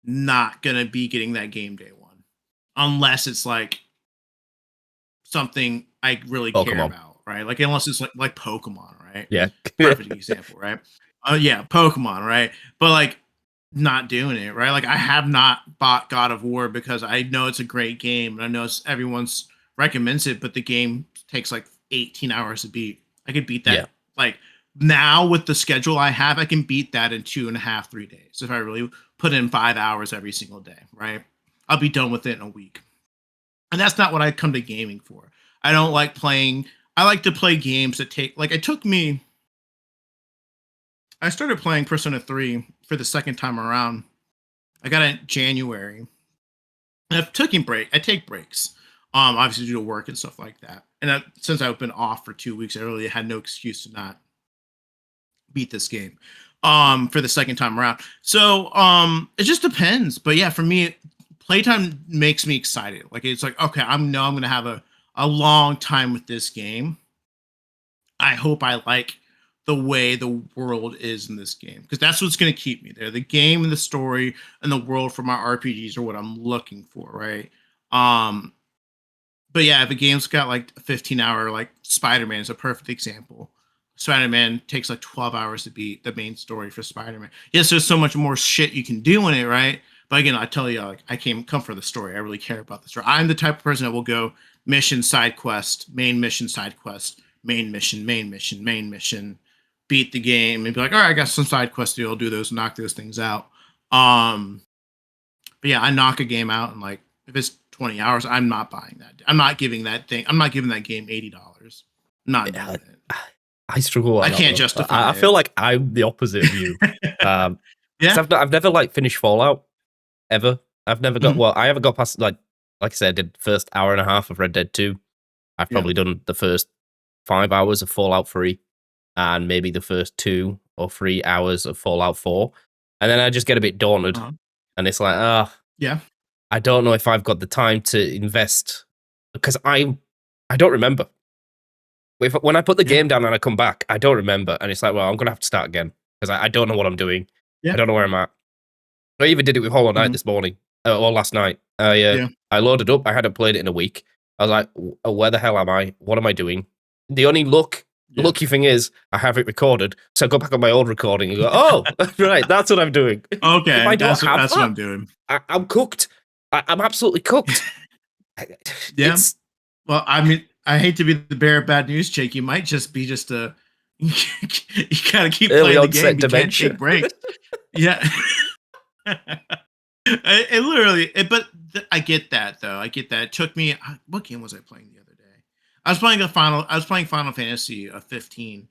not gonna be getting that game day one. Unless it's like something I really care Pokemon. about, right? Like unless it's like Pokemon, right? Yeah. Perfect example, right? Oh yeah, Pokemon, right? But like not doing it, right? Like I have not bought God of War because I know it's a great game and I know everyone's recommends it, but the game takes like 18 hours to beat. I could beat Yeah. that like now with the schedule I have, I can beat that in 2.5, 3 days if I really put in 5 hours every single day, right? I'll be done with it in a week. And that's not what I come to gaming for. I don't like playing. I like to play games that take like it took me. I started playing Persona 3 for the second time around. I got it in January. And I've taken break. I take breaks. Obviously due to work and stuff like that. And since I've been off for 2 weeks, I really had no excuse to not beat this game. For the second time around. So it just depends. But yeah, for me, playtime makes me excited. Like it's like, okay, I'm gonna have a long time with this game, I hope I like the way the world is in this game because that's what's going to keep me there. The game and the story and the world for my RPGs are what I'm looking for, right? Um, but yeah, if a game's got like a 15-hour, like Spider-Man is a perfect example. Spider-Man takes like 12 hours to beat the main story for Spider-Man. Yes, there's so much more shit you can do in it, right? But again, I tell you, like, I came come for the story. I really care about the story. I'm the type of person that will go mission, side quest, main mission, side quest, main mission, main mission, main mission, beat the game, and be like, all right, I got some side quests to do. I'll do those, knock those things out. Um, but yeah, I knock a game out and like if it's 20 hours, I'm not buying that. I'm not giving that thing. I'm not giving that game $80. Not doing Yeah, it. I struggle I with that can't though. justify I feel it. like I'm the opposite of you. Because Yeah. I've never like finished Fallout ever. I've never got Mhm. well. I haven't got past like I said, I did the first hour and a half of Red Dead 2. I've Yeah. probably done the first 5 hours of Fallout 3, and maybe the first 2 or 3 hours of Fallout 4, and then I just get a bit daunted, Uh-huh. and it's like, ah, Yeah. I don't know if I've got the time to invest because I don't remember. When I put the Yeah. game down and I come back, I don't remember, and it's like, well, I'm gonna have to start again because I don't know what I'm doing. I Yeah. don't know where I'm at. I even did it with Hollow Knight Mhm. this morning or last night. Yeah. I loaded up. I hadn't played it in a week. I was like, where the hell am I? What am I doing? The only Yeah. lucky thing is I have it recorded, so I go back on my old recording and go, oh, right, that's what I'm doing. If Okay. I don't have That's what that, I'm doing. I'm cooked. I'm absolutely cooked. Yeah. It's Well, I mean, I hate to be the bearer of bad news, Jake. You might just be just a you gotta keep early playing the onset game. You can't take dementia. breaks. Yeah. It literally, but I get that though. I get that. It took me. What game was I playing the other day? I was playing Final Fantasy 15.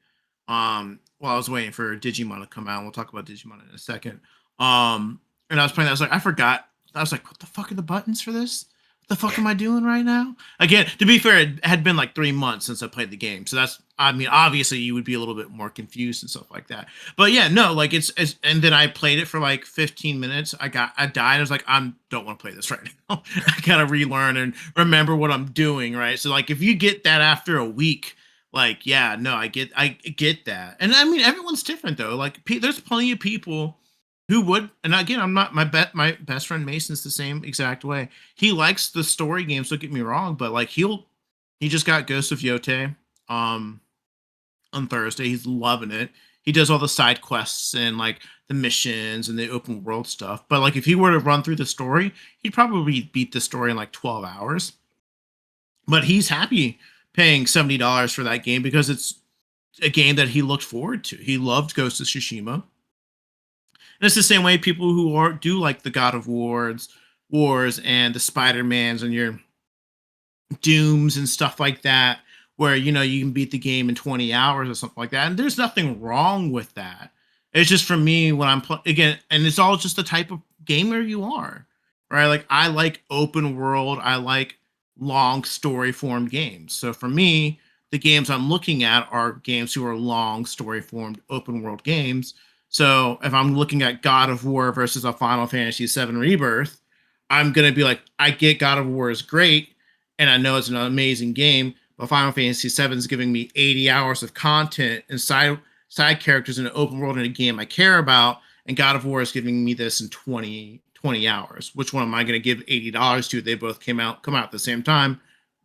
While I was waiting for Digimon to come out. We'll talk about Digimon in a second. And I was playing. That. I was like, I forgot. I was like, what the fuck are the buttons for this? What the fuck am I doing right now? Again, to be fair, it had been like 3 months since I played the game, so that's. I mean, obviously, you would be a little bit more confused and stuff like that. But yeah, no, like it's and then I played it for like 15 minutes. I died. I was like, don't want to play this right now. I gotta relearn and remember what I'm doing, right? So like if you get that after a week, like yeah, no, I get that. And I mean everyone's different though. Like there's plenty of people who would, and again, I'm not my best friend Mason's the same exact way. He likes the story games, don't get me wrong, but like he just got Ghost of Yote. Um on Thursday. He's loving it. He does all the side quests and like the missions and the open world stuff. But like if he were to run through the story, he'd probably beat the story in like 12 hours. But he's happy paying $70 for that game because it's a game that he looked forward to. He loved Ghost of Tsushima. And it's the same way people who do like the God of Wars and the Spider-Mans and your Dooms and stuff like that, where you can beat the game in 20 hours or something like that. And there's nothing wrong with that. It's just for me when again, and it's all just the type of gamer you are, right? Like I like open world, I like long story formed games. So for me, the games I'm looking at are games who are long story formed open world games. So if I'm looking at God of War versus a Final Fantasy VII Rebirth, I'm gonna be like, I get God of War is great, and I know it's an amazing game. But Final Fantasy VII is giving me 80 hours of content and side characters in an open world in a game I care about, and God of War is giving me this in 20 hours. Which one am I going to give $80 to? They both come out at the same time.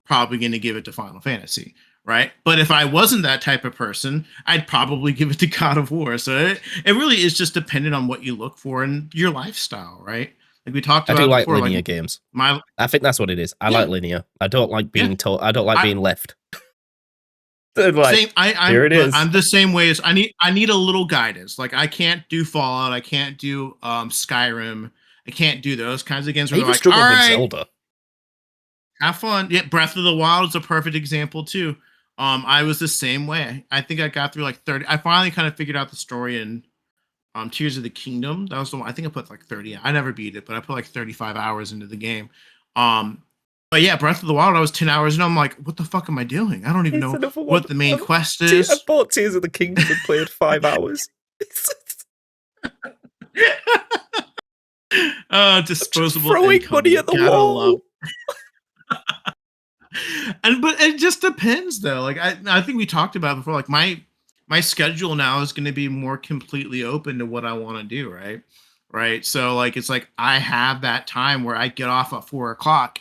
Probably going to give it to Final Fantasy, right? But if I wasn't that type of person, I'd probably give it to God of War. So it really is just dependent on what you look for and your lifestyle, right? Like we talked I do about like before, like linear games. my I think that's what it is. I yeah, like linear. I don't like yeah. being told. I don't like I being left. They're like, Same. I'm here it is. I'm the same way as I need a little guidance. Like I can't do Fallout. I can't do Skyrim. I can't do those kinds of games I where they're even like, all struggled with right, Zelda. have fun. Yeah, Breath of the Wild is a perfect example too. I was the same way. I think I got through like 30. I finally kind of figured out the story in Tears of the Kingdom. That was the one. I think I put like 30. I never beat it, but I put like 35 hours into the game. Um, but yeah, Breath of the Wild, I was 10 hours and I'm like, what the fuck am I doing? I don't even It's know another one. what the main quest I is. bought Tears of the Kingdom and played 5 hours. Just Disposable throwing income. money You at the gotta love. wall. And but it just depends though. Like I think we talked about before. Like my schedule now is going to be more completely open to what I want to do. Right. Right. So like it's like I have that time where I get off at 4 o'clock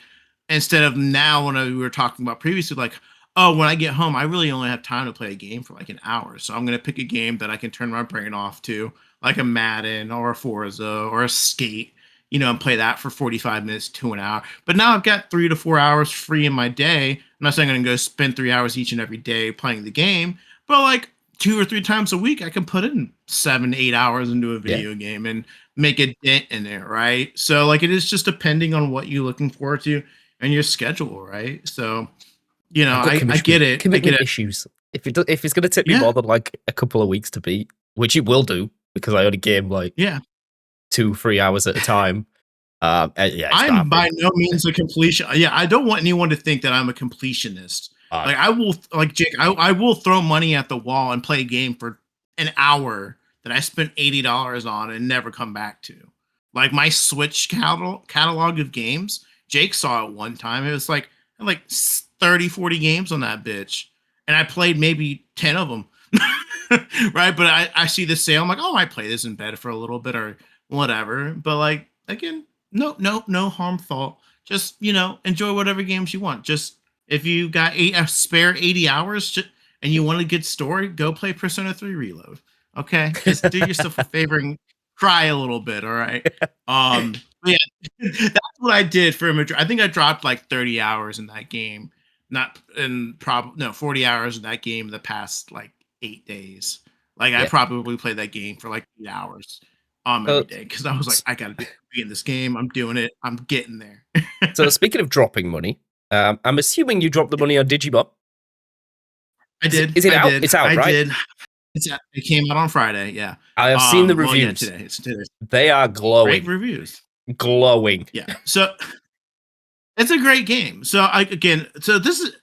instead of now when we were talking about previously. Like, oh, when I get home, I really only have time to play a game for like an hour. So I'm going to pick a game that I can turn my brain off to, like a Madden or a Forza or a Skate, and play that for 45 minutes to an hour. But now I've got 3 to 4 hours free in my day. I'm not saying I'm going to go spend 3 hours each and every day playing the game, but like 2 or 3 times a week, I can put in 7, 8 hours into a Yeah, video game and make a dent in it, right? So like it is just depending on what you're looking forward to and your schedule, right? So I've got I get it. I get commitment it. issues. If it's going to take me Yeah, more than like a couple of weeks to beat, which it will do because I only game like yeah. 2 3 hours at a time. Yeah, it's not I'm by happening. no means a completion. Yeah, I don't want anyone to think that I'm a completionist. Uh, Like I will, like Jake, I will throw money at the wall and play a game for an hour that I spent $80 on and never come back to. Like my Switch catalog of games, Jake saw it one time. It was like 30, 40 games on that bitch, and I played maybe 10 of them. Right, but I see the sale. I'm like, oh, I play this in bed for a little bit or whatever. But like again, no harm thought. Just enjoy whatever games you want. Just if you got a spare 80 hours and you want a good story, go play Persona 3 Reload. Okay, just do yourself a favor and cry a little bit. All right. Yeah, that's what I did for Image. I think I dropped like 30 hours in that game. Not in probably no 40 hours in that game in the past like 8 days. Like I yeah. probably played that game for like 8 hours every So, day because I was like, I gotta be in this game. I'm doing it. I'm getting there. so speaking of dropping money, I'm assuming you dropped the money on Digimon. I did. Is it I out? did. It's out, I right? did. It came out on Friday. Yeah. I have seen the Well, yeah, reviews. today. It's today. They are Great glowing, reviews. glowing. Yeah. So it's a great game. So so this is.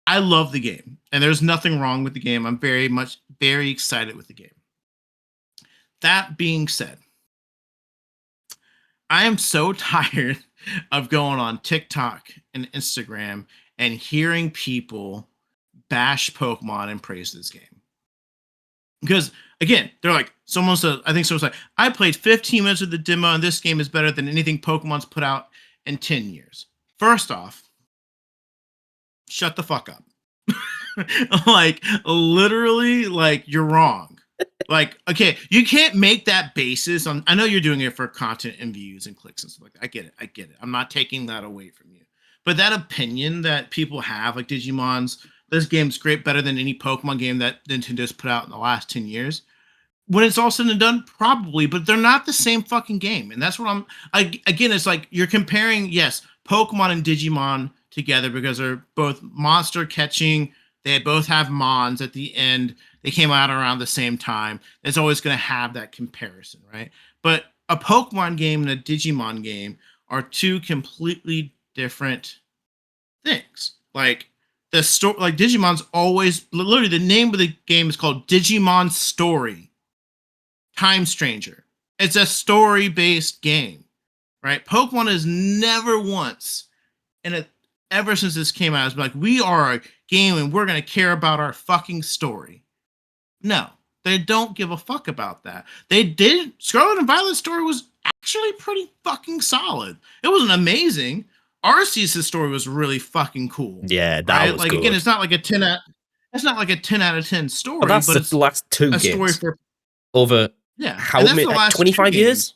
I love the game, and there's nothing wrong with the game. I'm very excited with the game. That being said, I am so tired of going on TikTok and Instagram and hearing people bash Pokemon and praise this game. Because again, they're like, I think someone said, I played 15 minutes of the demo and this game is better than anything Pokemon's put out in 10 years. First off, shut the fuck up. Like literally, like you're wrong. Like, okay, you can't make that basis on. I know you're doing it for content and views and clicks and stuff like that. I get it. I get it. I'm not taking that away from you. But that opinion that people have, like Digimon's, this game's great, better than any Pokemon game that Nintendo's put out in the last 10 years. When it's all said and done, probably, but they're not the same fucking game. And that's what again, it's like you're comparing, yes, Pokemon and Digimon together because they're both monster catching. They both have Mons at the end. They came out around the same time. It's always going to have that comparison, right? But a Pokemon game and a Digimon game are two completely different things. Like the story, like Digimon's always literally the name of the game is called Digimon Story Time Stranger. It's a story-based game, right? Pokemon is never once in it ever since this came out. It's like we are a game and we're gonna care about our fucking story. No, they don't give a fuck about that. They did. Scarlet and Violet's story was actually pretty fucking solid. It wasn't amazing. Aussies' story was really fucking cool, Yeah, that right? was Like again, good. it's not like a 10 out of 10 But story, that's but the it's last two a story games for over yeah, how and that's many? the last two 25 games years?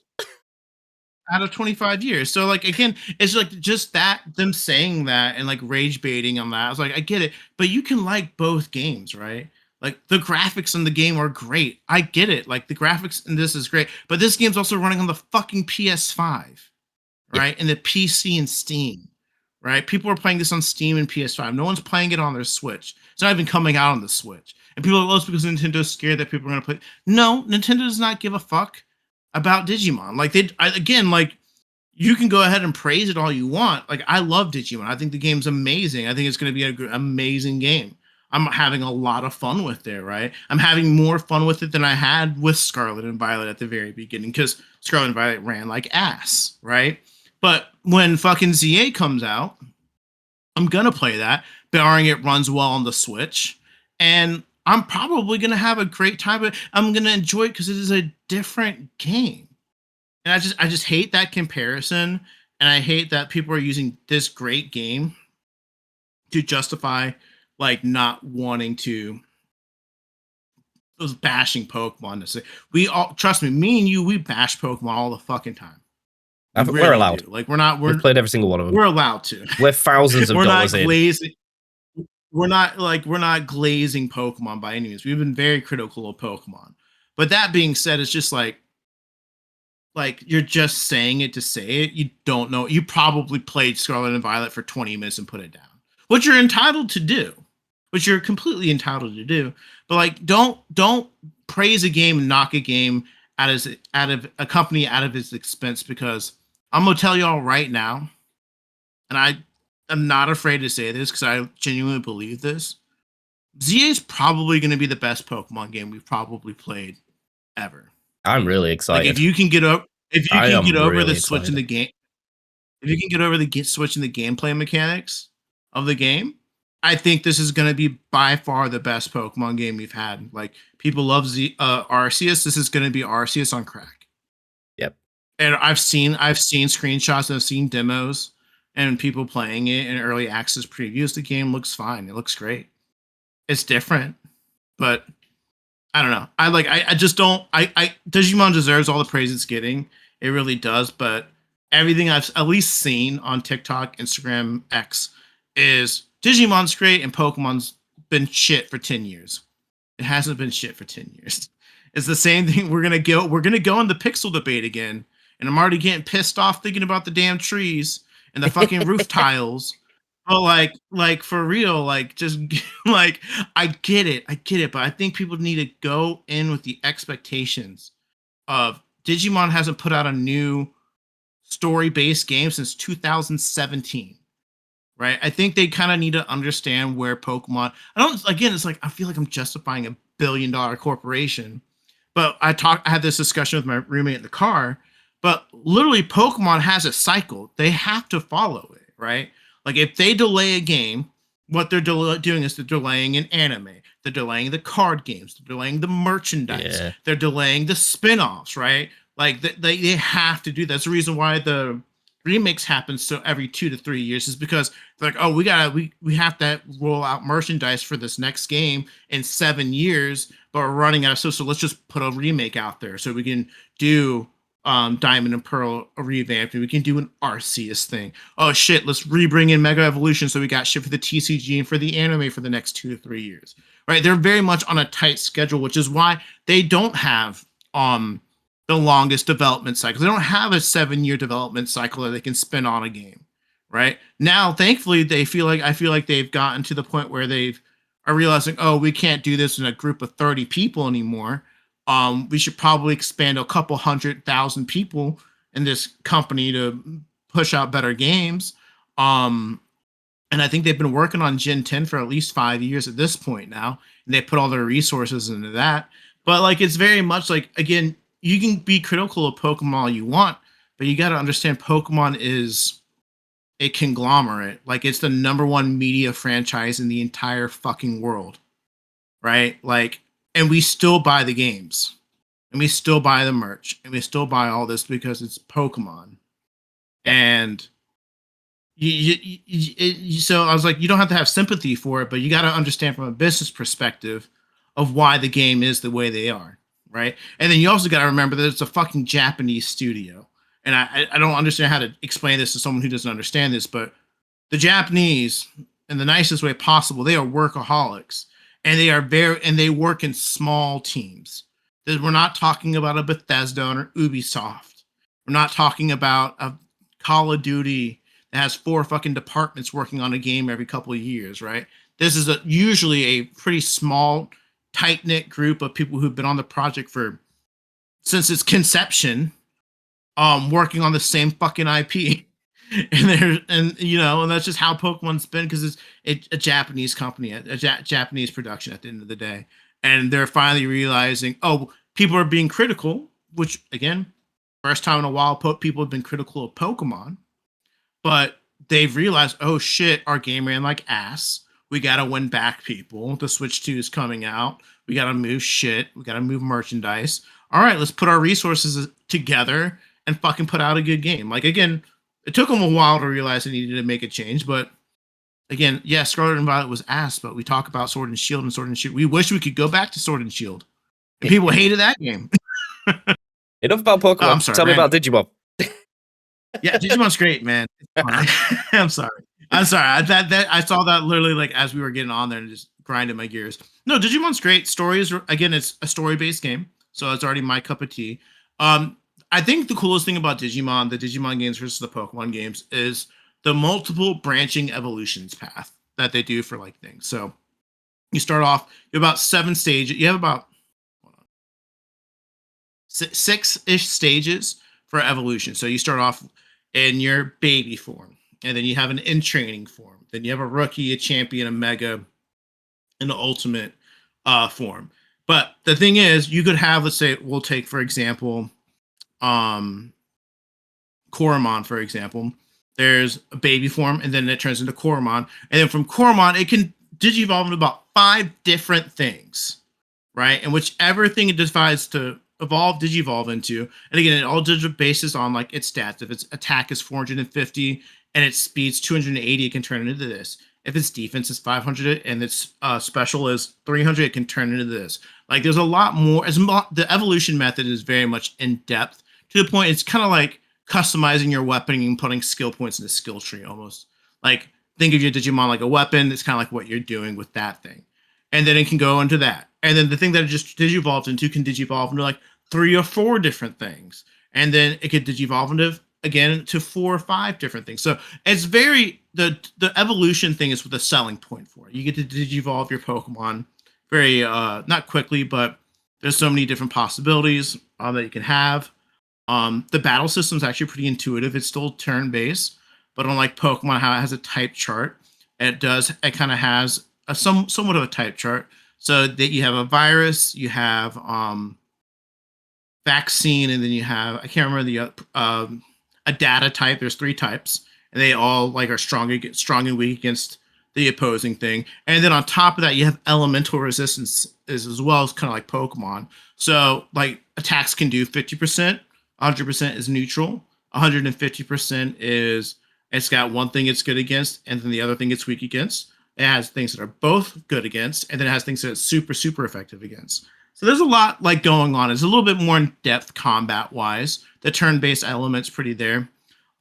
out of 25 years. So like again, it's like just that them saying that and like rage baiting on that. I was like, I get it, but you can like both games, right? Like the graphics in the game are great. I get it. Like the graphics in this is great, but this game's also running on the fucking PS5, Yeah, right? And the PC and Steam, right? People are playing this on Steam and PS5. No one's playing it on their Switch. It's not even coming out on the Switch. And people are like, oh, it's because Nintendo's scared that people are going to play. No, Nintendo does not give a fuck about Digimon. Like again, like you can go ahead and praise it all you want. Like I love Digimon. I think the game's amazing. I think it's going to be an amazing game. I'm having a lot of fun with it, right? I'm having more fun with it than I had with Scarlet and Violet at the very beginning because Scarlet and Violet ran like ass, right? But when fucking ZA comes out, I'm gonna play that, barring it runs well on the Switch, and I'm probably gonna have a great time. But I'm gonna enjoy it because it is a different game, and I just hate that comparison, and I hate that people are using this great game to justify like not wanting to was bashing Pokemon. To say we all trust me and you, we bash Pokemon all the fucking time. We We're really allowed. do. Like we're not We've played every single one of them. we're allowed to. We're thousands of We're not dollars in. glazing. We're not glazing Pokemon by any means. We've been very critical of Pokemon. But that being said, it's just like you're just saying it to say it. You don't know. You probably played Scarlet and Violet for 20 minutes and put it down, which you're entitled to do, which you're completely entitled to do. But like, don't praise a game and knock a game out of a company out of its expense, because I'm gonna tell y'all right now, and I am not afraid to say this because I genuinely believe this. ZA is probably going to be the best Pokemon game we've probably played ever. I'm really Like excited. if you I can get am over really the switch in excited. the game, if you can get over the switch in the gameplay mechanics of the game, I think this is going to be by far the best Pokemon game we've had. Like people love Arceus. This is going to be Arceus on crack. Yep. And I've seen screenshots and I've seen demos and people playing it in early access previews. The game looks fine. It looks great. It's different, but I don't know. I just don't I Digimon deserves all the praise it's getting. It really does, but everything I've at least seen on TikTok, Instagram, X is Digimon's great and Pokemon's been shit for 10 years. It hasn't been shit for 10 years. It's the same thing. We're gonna go in the pixel debate again. And I'm already getting pissed off thinking about the damn trees and the fucking roof tiles. But like for real, like just like I get it, but I think people need to go in with the expectations of Digimon hasn't put out a new story-based game since 2017, right? I think they kind of need to understand where Pokemon. I don't. Again, it's like I feel like I'm justifying $1 billion corporation, but I had this discussion with my roommate in the car. But literally, Pokemon has a cycle; they have to follow it, right? Like if they delay a game, what they're doing is they're delaying an anime. They're delaying the card games. They're delaying the merchandise. Yeah. They're delaying the spin-offs, right? Like they have to do that. That's the reason why the remakes happen so every 2 to 3 years is because they're like, oh, we have to roll out merchandise for this next game in 7 years, but we're running out of so let's just put a remake out there so we can do Diamond and Pearl a revamp, and we can do an Arceus thing. Oh shit, let's rebring in Mega Evolution so we got shit for the TCG and for the anime for the next 2 to 3 years. Right? They're very much on a tight schedule, which is why they don't have the longest development cycle. They don't have a 7 year development cycle that they can spin on a game. Right? Now, thankfully, I feel like they've gotten to the point where they've are realizing, oh, we can't do this in a group of 30 people anymore. We should probably expand a couple 100,000 people in this company to push out better games. And I think they've been working on Gen 10 for at least 5 years at this point now. And they put all their resources into that. But like it's very much like, again, you can be critical of Pokemon all you want, but you got to understand Pokemon is a conglomerate. Like it's the number one media franchise in the entire fucking world. Right? Like, and we still buy the games. And we still buy the merch. And we still buy all this because it's Pokemon. Yep. And so I was like, you don't have to have sympathy for it, but you got to understand from a business perspective of why the game is the way they are, right? And then you also got to remember that it's a fucking Japanese studio, and I don't understand how to explain this to someone who doesn't understand this, but the Japanese, in the nicest way possible, they are workaholics, and they work in small teams. We're not talking about a Bethesda or Ubisoft. We're not talking about a Call of Duty that has 4 fucking departments working on a game every couple of years, right? This is usually a pretty small, tight knit group of people who've been on the project since its conception, working on the same fucking IP. And that's just how Pokemon's been because it's a Japanese company, a Japanese production at the end of the day, and they're finally realizing, oh, people are being critical, which again, first time in a while, people have been critical of Pokemon, but they've realized, oh shit, our game ran like ass. We gotta win back people. The Switch 2 is coming out. We gotta move shit. We gotta move merchandise. All right, let's put our resources together and fucking put out a good game. Like again, it took them a while to realize they needed to make a change, but again, yeah, Scarlet and Violet was ass, but we talk about Sword and Shield and Sword and Shield. We wish we could go back to Sword and Shield. And people hated that game. Enough about Oh, Pokemon. I'm sorry, Tell me Rand. about Digimon. Yeah, Digimon's great, man. I'm sorry. I'm sorry. I saw that literally like as we were getting on there and just grinding my gears. No, Digimon's great. Stories again, it's a story-based game, so it's already my cup of tea. Um, I think the coolest thing about Digimon, the Digimon games versus the Pokemon games, is the multiple branching evolutions path that they do for like things. So you start off, you have about 7 stages. You have about 6-ish stages for evolution. So you start off in your baby form, and then you have an in training form. Then you have a rookie, a champion, a mega, and an ultimate form. But the thing is, you could have, let's say, we'll take for example, um, Koromon, for example. There's a baby form, and then it turns into Koromon, and then from Koromon, it can digivolve into about 5 different things, right? And whichever thing it decides to evolve, digivolve into, and again, it all bases on like its stats. If its attack is 450 and its speed's 280, it can turn into this. If its defense is 500 and its special is 300, it can turn into this. Like there's a lot more. The evolution method is very much in depth to the point it's kind of like customizing your weapon and putting skill points in the skill tree almost. Like think of your Digimon like a weapon. It's kind of like what you're doing with that thing, and then it can go into that. And then the thing that it just digivolves into can digivolve into like 3 or 4 different things, and then it could digivolve into again to 4 or 5 different things. So it's very the evolution thing is the selling point for it. You get to digivolve your Pokemon very not quickly, but there's so many different possibilities that you can have. The battle system is actually pretty intuitive. It's still turn based, but unlike Pokemon, how it has a type chart, it kind of has somewhat of a type chart. So that you have a virus, you have vaccine, and then you have I can't remember the a data type. There's 3 types, and they all like are strong and weak against the opposing thing. And then on top of that, you have elemental resistance as well as kind of like Pokemon. So like attacks can do 50%, 100% is neutral, 150% is it's got one thing it's good against, and then the other thing it's weak against. It has things that are both good against, and then it has things that it's super effective against. So there's a lot like going on. It's a little bit more in depth combat wise. The turn based element's pretty there.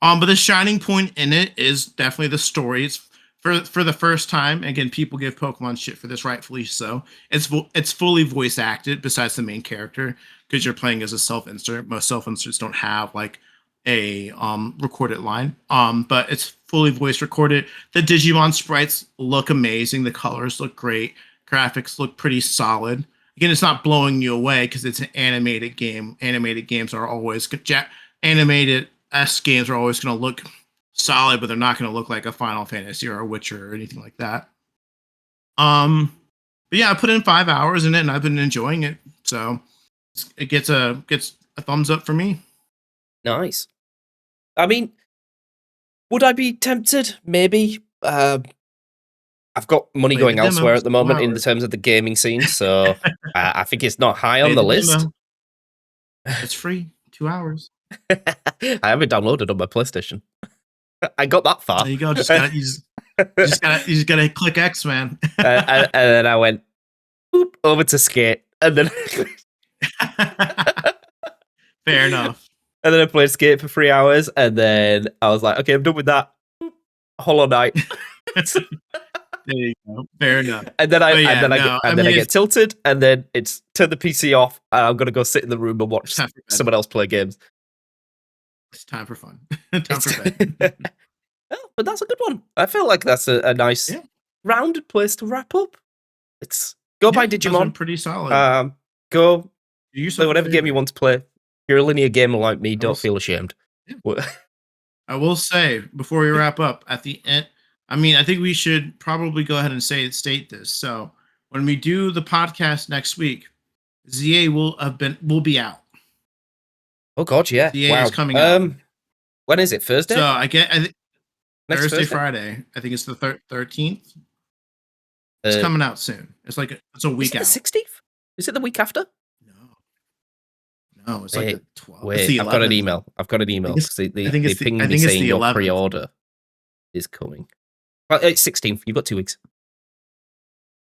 But the shining point in it is definitely the story. It's for the first time. Again, people give Pokemon shit for this, rightfully so. It's fully voice acted besides the main character because you're playing as a self insert. Most self inserts don't have like a recorded line. But it's fully voice recorded. The Digimon sprites look amazing. The colors look great. Graphics look pretty solid. Again, it's not blowing you away because it's an animated game. Animated games are always animated S games are always going to look solid, but they're not going to look like a Final Fantasy or a Witcher or anything like that. But yeah, I put in 5 hours in it, and I've been enjoying it. So it gets a thumbs up for me. Nice. I mean, would I be tempted? Maybe. I've got money Play the going demo, elsewhere at the moment in hours. terms of the gaming scene, so I think it's not high Play on the the list. demo. It's free, 2 hours. I haven't downloaded on my PlayStation. I got that far. There you go. You just gotta click X, man. And then I went boop, over to Skate, and then Fair enough. and then I played Skate for 3 hours, and then I was like, okay, I'm done with that. Hollow Knight. There you go. Fair enough. And then I But yeah, and then I no, get, I and then mean, I get tilted, and then it's turn the PC off, and I'm gonna go sit in the room and watch time for bed. someone else play games. It's time for fun. Time for It's- bed. Oh, but that's a good one. I feel like that's a nice Yeah. rounded place to wrap up. It's go buy Yeah, those are Digimon. pretty solid. Go Do play yourself a whatever game favor. you want to play. If you're a linear gamer like me, I don't will, feel ashamed. yeah. Well, I will say before we wrap up at the end. I mean, I think we should probably go ahead and state this. So when we do the podcast next week, ZA will be out. oh god, yeah. ZA Wow. is coming out. When is it? So Thursday? I get. Next Thursday, Thursday? Friday. I think it's the 13th. It's Uh, coming out soon. It's a is week it the out. 16th? Is it the week after? No, no, it's like Wait, the 12th. It's wait. the I've got an 11th. email. I've got an I think email it's because I think they it's the pinged I me think it's saying the your 11th. pre-order is coming. Well, it's 16th. You've got 2 weeks.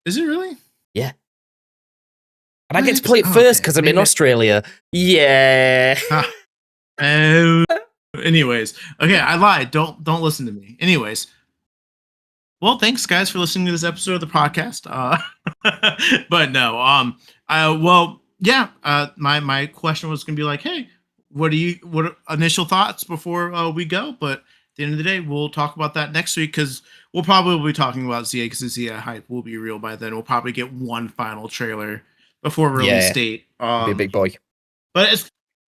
Is it really? Yeah. And I get to What? play it Oh, first okay. because I'm in Maybe. Australia. Yeah. Ah, oh. Anyways, okay, I lied. Don't listen to me. Anyways, well, thanks guys for listening to this episode of the podcast. But no, well, yeah. My question was gonna be like, hey, what are initial thoughts before we go? But at the end of the day, we'll talk about that next week because we'll probably be talking about ZA because the ZA hype will be real by then. We'll probably get one final trailer before release Yeah. date. Be a big boy. But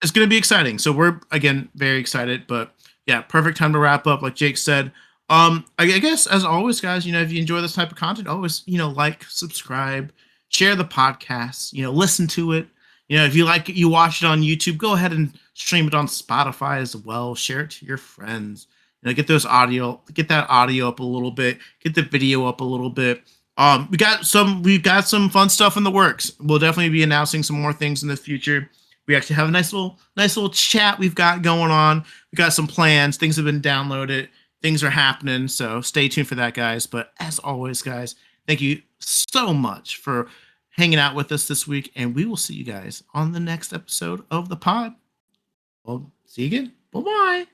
it's going to be exciting. So we're again very excited. But yeah, perfect time to wrap up. Like Jake said, I guess as always, guys, if you enjoy this type of content, always like, subscribe, share the podcast, listen to it. If you like it, you watch it on YouTube, go ahead and stream it on Spotify as well. Share it to your friends. Get that audio up a little bit, get the video up a little bit. We've got some fun stuff in the works. We'll definitely be announcing some more things in the future. We actually have a nice little chat we've got going on. We got some plans. Things have been downloaded. Things are happening. So stay tuned for that, guys. But as always, guys, thank you so much for hanging out with us this week. And we will see you guys on the next episode of the pod. Well, see you again. Bye bye.